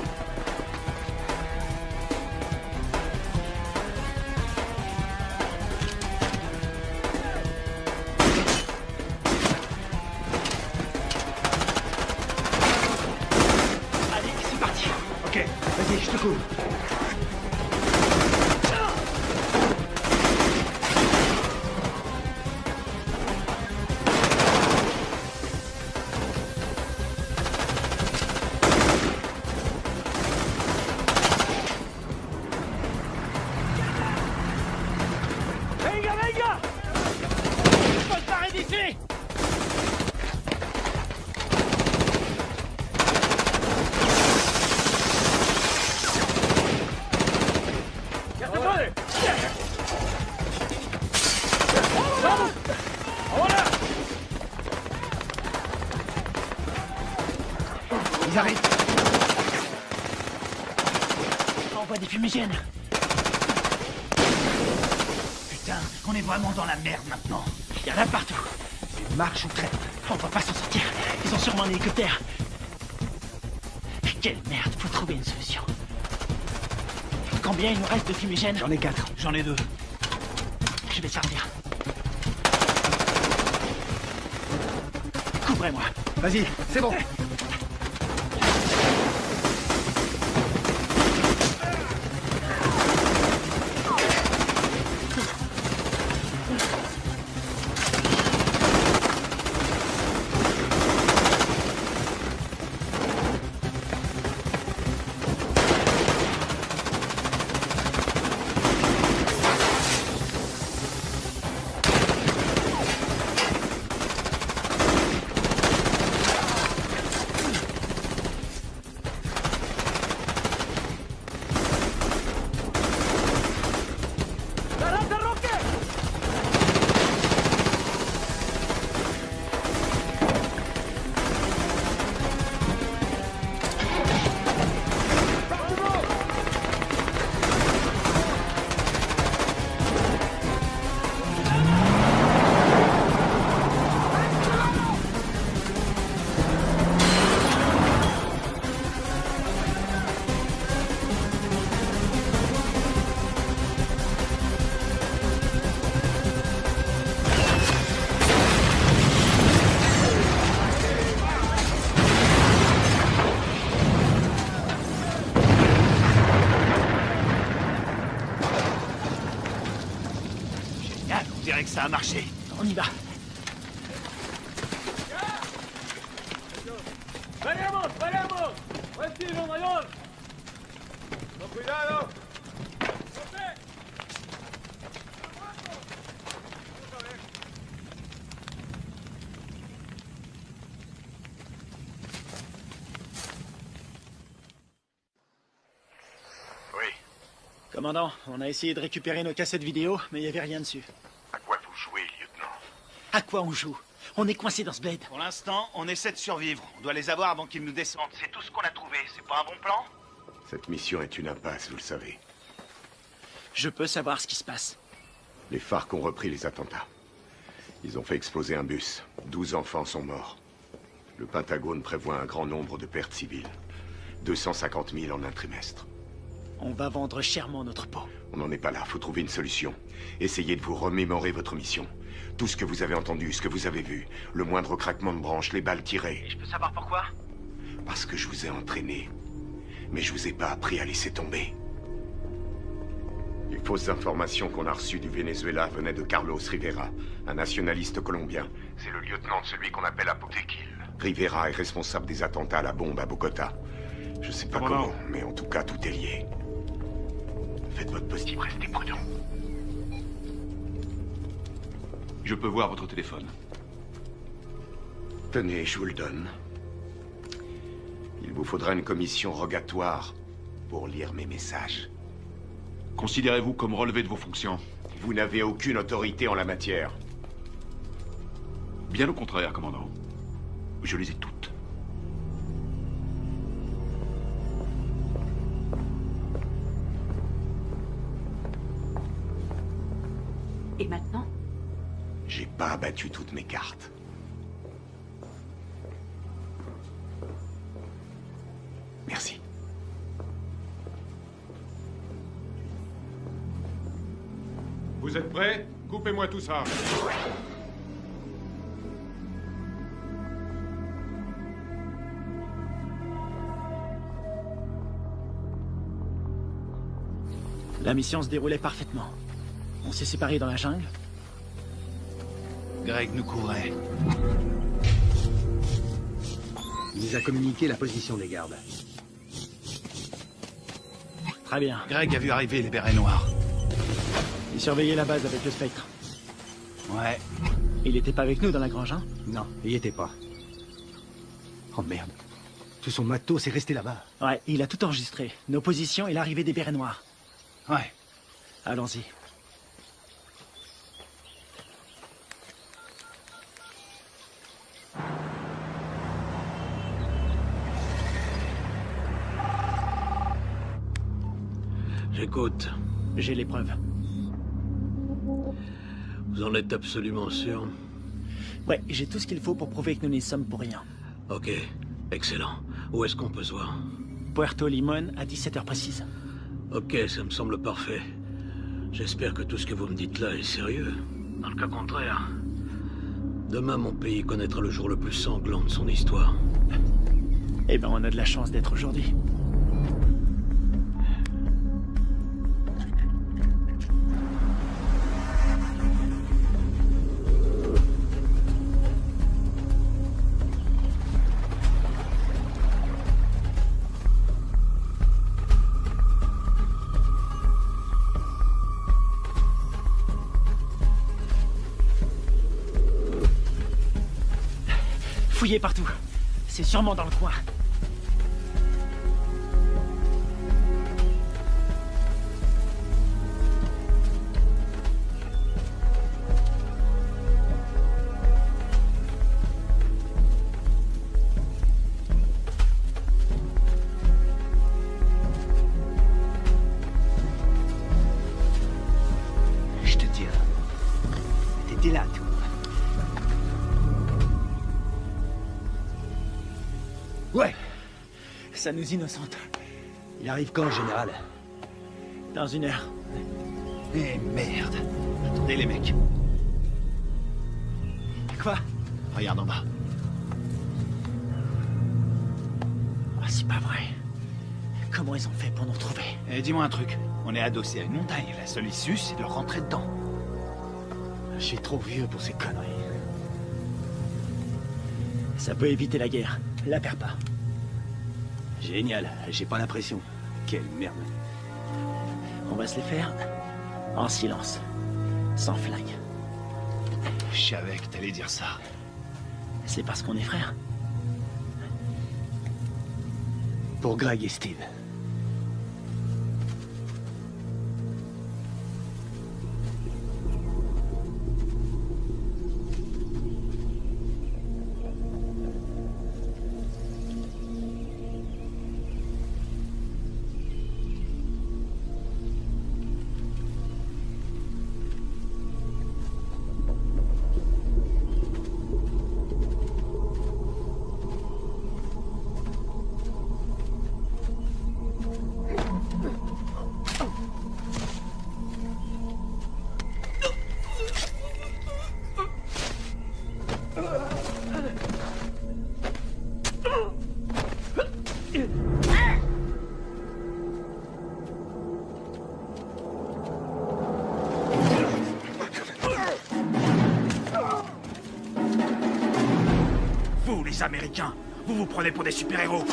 Allez, c'est parti. Ok, vas-y, je te couvre. ¡Venga, venga! Faut se barrer d'ici! ¡Ya se puede! ¡Vamos! ¡Ahora! Ils arrivent. Envoie des fumigènes. Putain, on est vraiment dans la merde maintenant. Il y en a partout. C'est marche ou traite. On va pas s'en sortir. Ils ont sûrement un hélicoptère. Quelle merde, faut trouver une solution. Combien il nous reste de fumigènes? J'en ai 4. J'en ai 2. Je vais servir. Couvrez-moi. Vas-y, c'est bon. ¡Garante Roque! Génial, on dirait que ça a marché. On y va. ¡Veremos, veremos! ¡Buen tiro, mayor! ¡Con cuidado! Oui. Commandant, on a essayé de récupérer nos cassettes vidéo, mais il n'y avait rien dessus. À quoi vous jouez, lieutenant? À quoi on joue? On est coincé dans ce bled. Pour l'instant, on essaie de survivre. On doit les avoir avant qu'ils nous descendent. C'est tout ce qu'on a trouvé. C'est pas un bon plan? Cette mission est une impasse, vous le savez. Je peux savoir ce qui se passe. Les FARC ont repris les attentats. Ils ont fait exploser un bus. 12 enfants sont morts. Le Pentagone prévoit un grand nombre de pertes civiles. 250 000 en un trimestre. On va vendre chèrement notre peau. On n'en est pas là, faut trouver une solution. Essayez de vous remémorer votre mission. Tout ce que vous avez entendu, ce que vous avez vu. Le moindre craquement de branche, les balles tirées. Et je peux savoir pourquoi? Parce que je vous ai entraîné. Mais je vous ai pas appris à laisser tomber. Les fausses informations qu'on a reçues du Venezuela venaient de Carlos Rivera, un nationaliste colombien. C'est le lieutenant de celui qu'on appelle Apotequil. Rivera est responsable des attentats à la bombe à Bogota. Je sais pas comment, mais en tout cas, tout est lié. Faites votre possible, restez prudent. Je peux voir votre téléphone. Tenez, je vous le donne. Il vous faudra une commission rogatoire pour lire mes messages. Considérez-vous comme relevé de vos fonctions? Vous n'avez aucune autorité en la matière. Bien au contraire, commandant. Je les ai toutes. Et maintenant? J'ai pas abattu toutes mes cartes. Merci. Vous êtes prêts? Coupez-moi tout ça. La mission se déroulait parfaitement. On s'est séparés dans la jungle. Greg nous couvrait. Il nous a communiqué la position des gardes. Très bien. Greg a vu arriver les bérets noirs. Il surveillait la base avec le Spectre. Ouais. Il était pas avec nous dans la grange, hein? Non, il y était pas. Oh merde. Tout son matos est resté là-bas. Ouais, il a tout enregistré. Nos positions et l'arrivée des bérets noirs. Ouais. Allons-y. J'écoute. J'ai les preuves. Vous en êtes absolument sûr? Ouais, j'ai tout ce qu'il faut pour prouver que nous n'y sommes pour rien. Ok, excellent. Où est-ce qu'on peut se voir? Puerto Limón à 17h précise. Ok, ça me semble parfait. J'espère que tout ce que vous me dites là est sérieux. Dans le cas contraire, demain mon pays connaîtra le jour le plus sanglant de son histoire. Eh ben, on a de la chance d'être aujourd'hui. Fouillez partout. C'est sûrement dans le coin. Je te dis, t'étais là, toi. Ouais. Ça nous innocente. Il arrive quand, le général? Dans 1 heure. Eh merde. Attendez les mecs. Quoi? Regarde en bas. Ah, c'est pas vrai. Comment ils ont fait pour nous retrouver? Eh, dis-moi un truc. On est adossé à une montagne. La seule issue, c'est de rentrer dedans. Je suis trop vieux pour ces conneries. Ça peut éviter la guerre. La perds pas. Génial, j'ai pas l'impression. Quelle merde. On va se les faire en silence. Sans flingue. Je savais que t'allais dire ça. C'est parce qu'on est frères. Pour Greg et Steve. les Américains. Vous vous prenez pour des super-héros.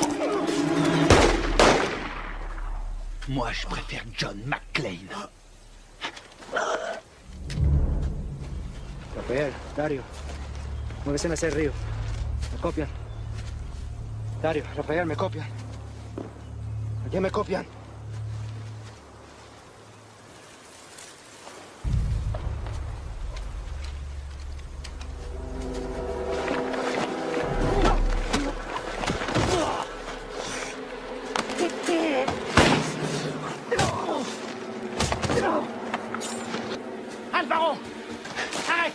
Moi, je préfère John McClane. Rafael, Dario, muévese hacia el río. Me copian. Dario, Rafael, me copian. Aquí me copian. Alvaro! Arrête!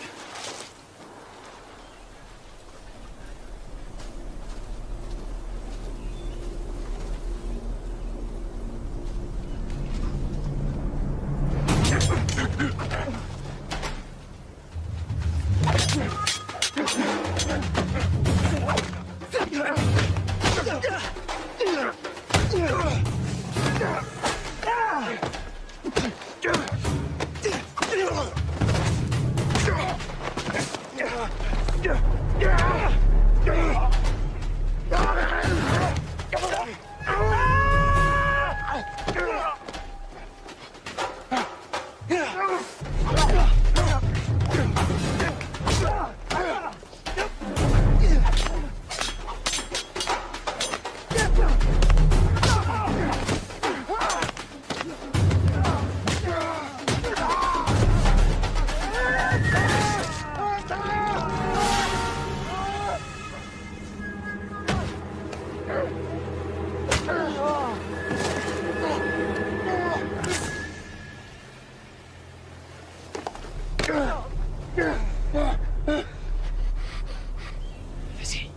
Vas-y.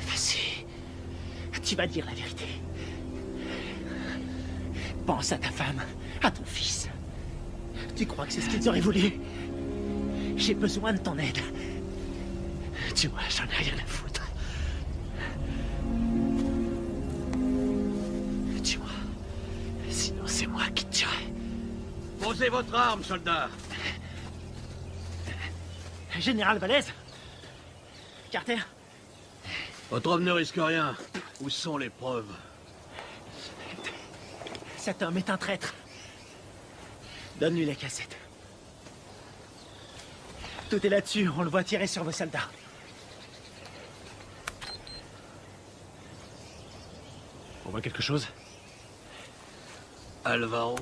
Vas-y. Tu vas dire la vérité. Pense à ta femme, à ton fils. Tu crois que c'est ce qu'ils auraient voulu? J'ai besoin de ton aide. Tu vois, j'en ai rien à foutre. Tu vois, sinon c'est moi qui te tuerai. Posez votre arme, soldat. Général Valez? Carter? Votre homme ne risque rien. Où sont les preuves? Cet homme est un traître. Donne-lui la cassette. Tout est là-dessus, on le voit tirer sur vos soldats. On voit quelque chose? Alvaro?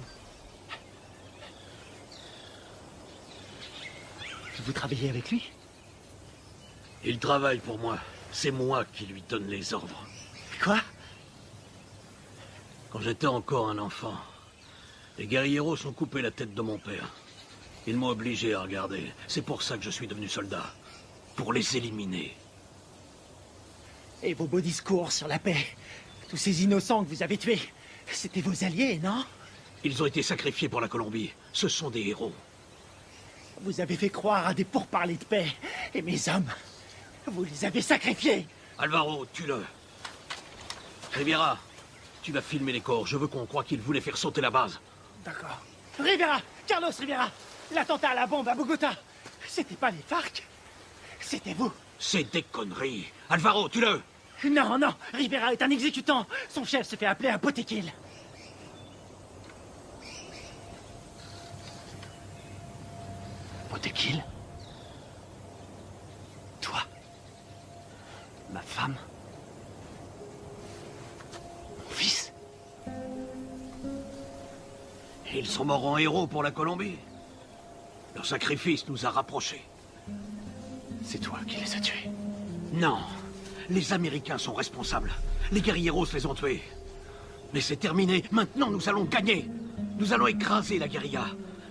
Vous travaillez avec lui? Il travaille pour moi. C'est moi qui lui donne les ordres. Quoi? Quand j'étais encore un enfant, les guerrieros ont coupé la tête de mon père. Ils m'ont obligé à regarder. C'est pour ça que je suis devenu soldat. Pour les éliminer. Et vos beaux discours sur la paix? Tous ces innocents que vous avez tués, c'était vos alliés, non? Ils ont été sacrifiés pour la Colombie. Ce sont des héros. Vous avez fait croire à des pourparlers de paix. Et mes hommes, vous les avez sacrifiés. Alvaro, tue-le. Rivera, tu vas filmer les corps. Je veux qu'on croie qu'ils voulaient faire sauter la base. D'accord. Rivera! Carlos Rivera! L'attentat à la bombe à Bogota! C'était pas les FARC. C'était vous. C'est des conneries. Alvaro, tue-le! Non, non. Rivera est un exécutant. Son chef se fait appeler un Botequil. Botequil? Toi? Ma femme? Mon fils? Ils sont morts en héros pour la Colombie. Leur sacrifice nous a rapprochés. C'est toi qui les as tués? Non. Les Américains sont responsables. Les guerrieros les ont tués. Mais c'est terminé. Maintenant, nous allons gagner. Nous allons écraser la guérilla.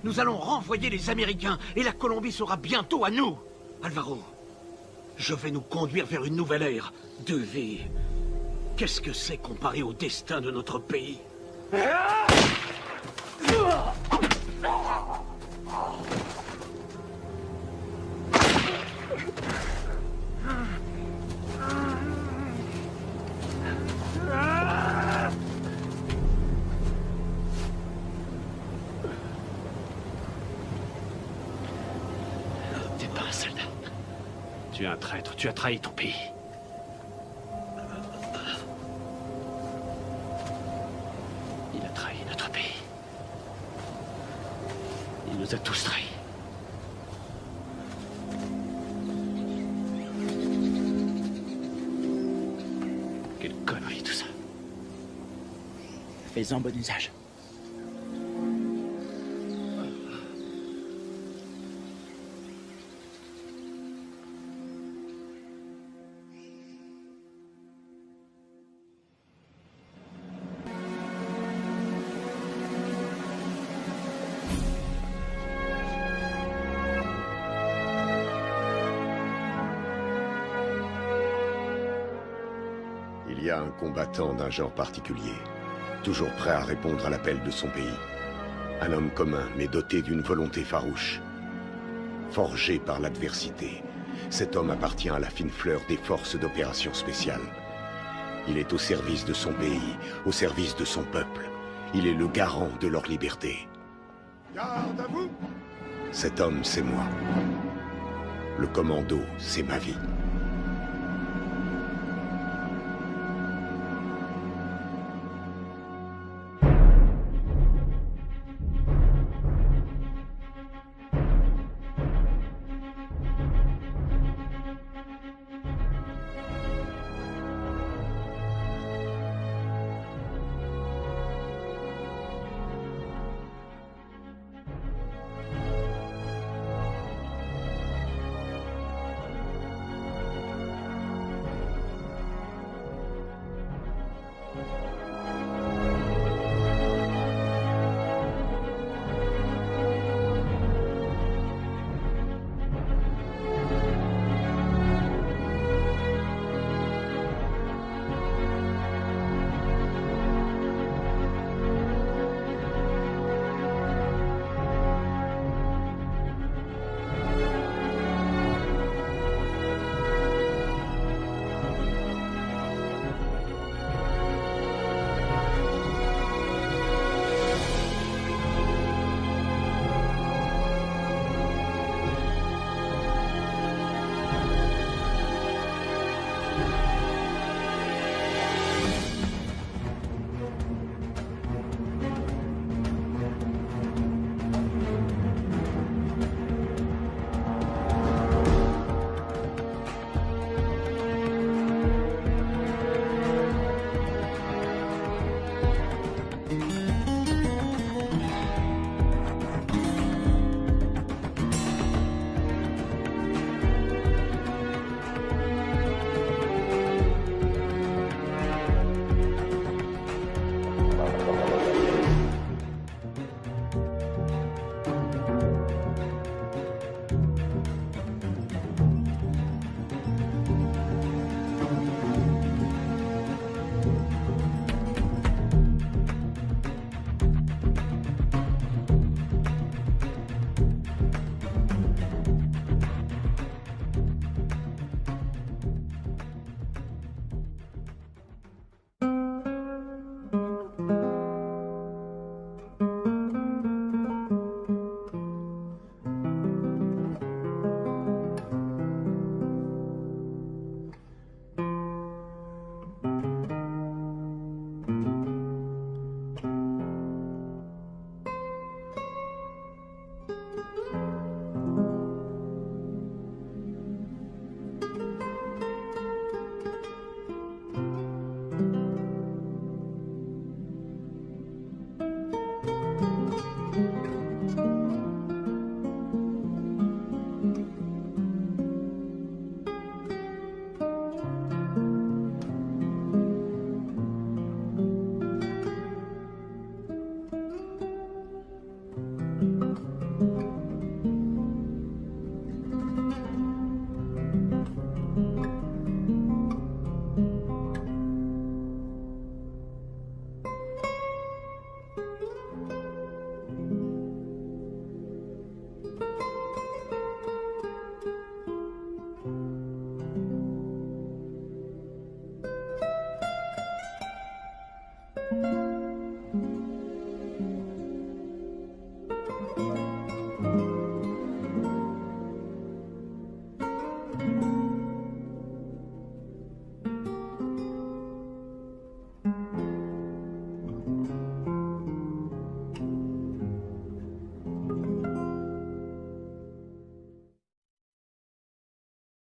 Nous allons renvoyer les Américains et la Colombie sera bientôt à nous. Alvaro, je vais nous conduire vers une nouvelle ère de vie. Qu'est-ce que c'est comparé au destin de notre pays? T'es pas un soldat. Tu Tu es un traître, tu as trahi ton pays. Il a trahi notre pays. Il nous a tous trahis. Quelle connerie tout ça. Fais-en bon usage. Il y a un combattant d'un genre particulier, toujours prêt à répondre à l'appel de son pays. Un homme commun, mais doté d'une volonté farouche. Forgé par l'adversité, cet homme appartient à la fine fleur des forces d'opération spéciales. Il est au service de son pays, au service de son peuple. Il est le garant de leur liberté. Garde à vous! Cet homme, c'est moi. Le commando, c'est ma vie.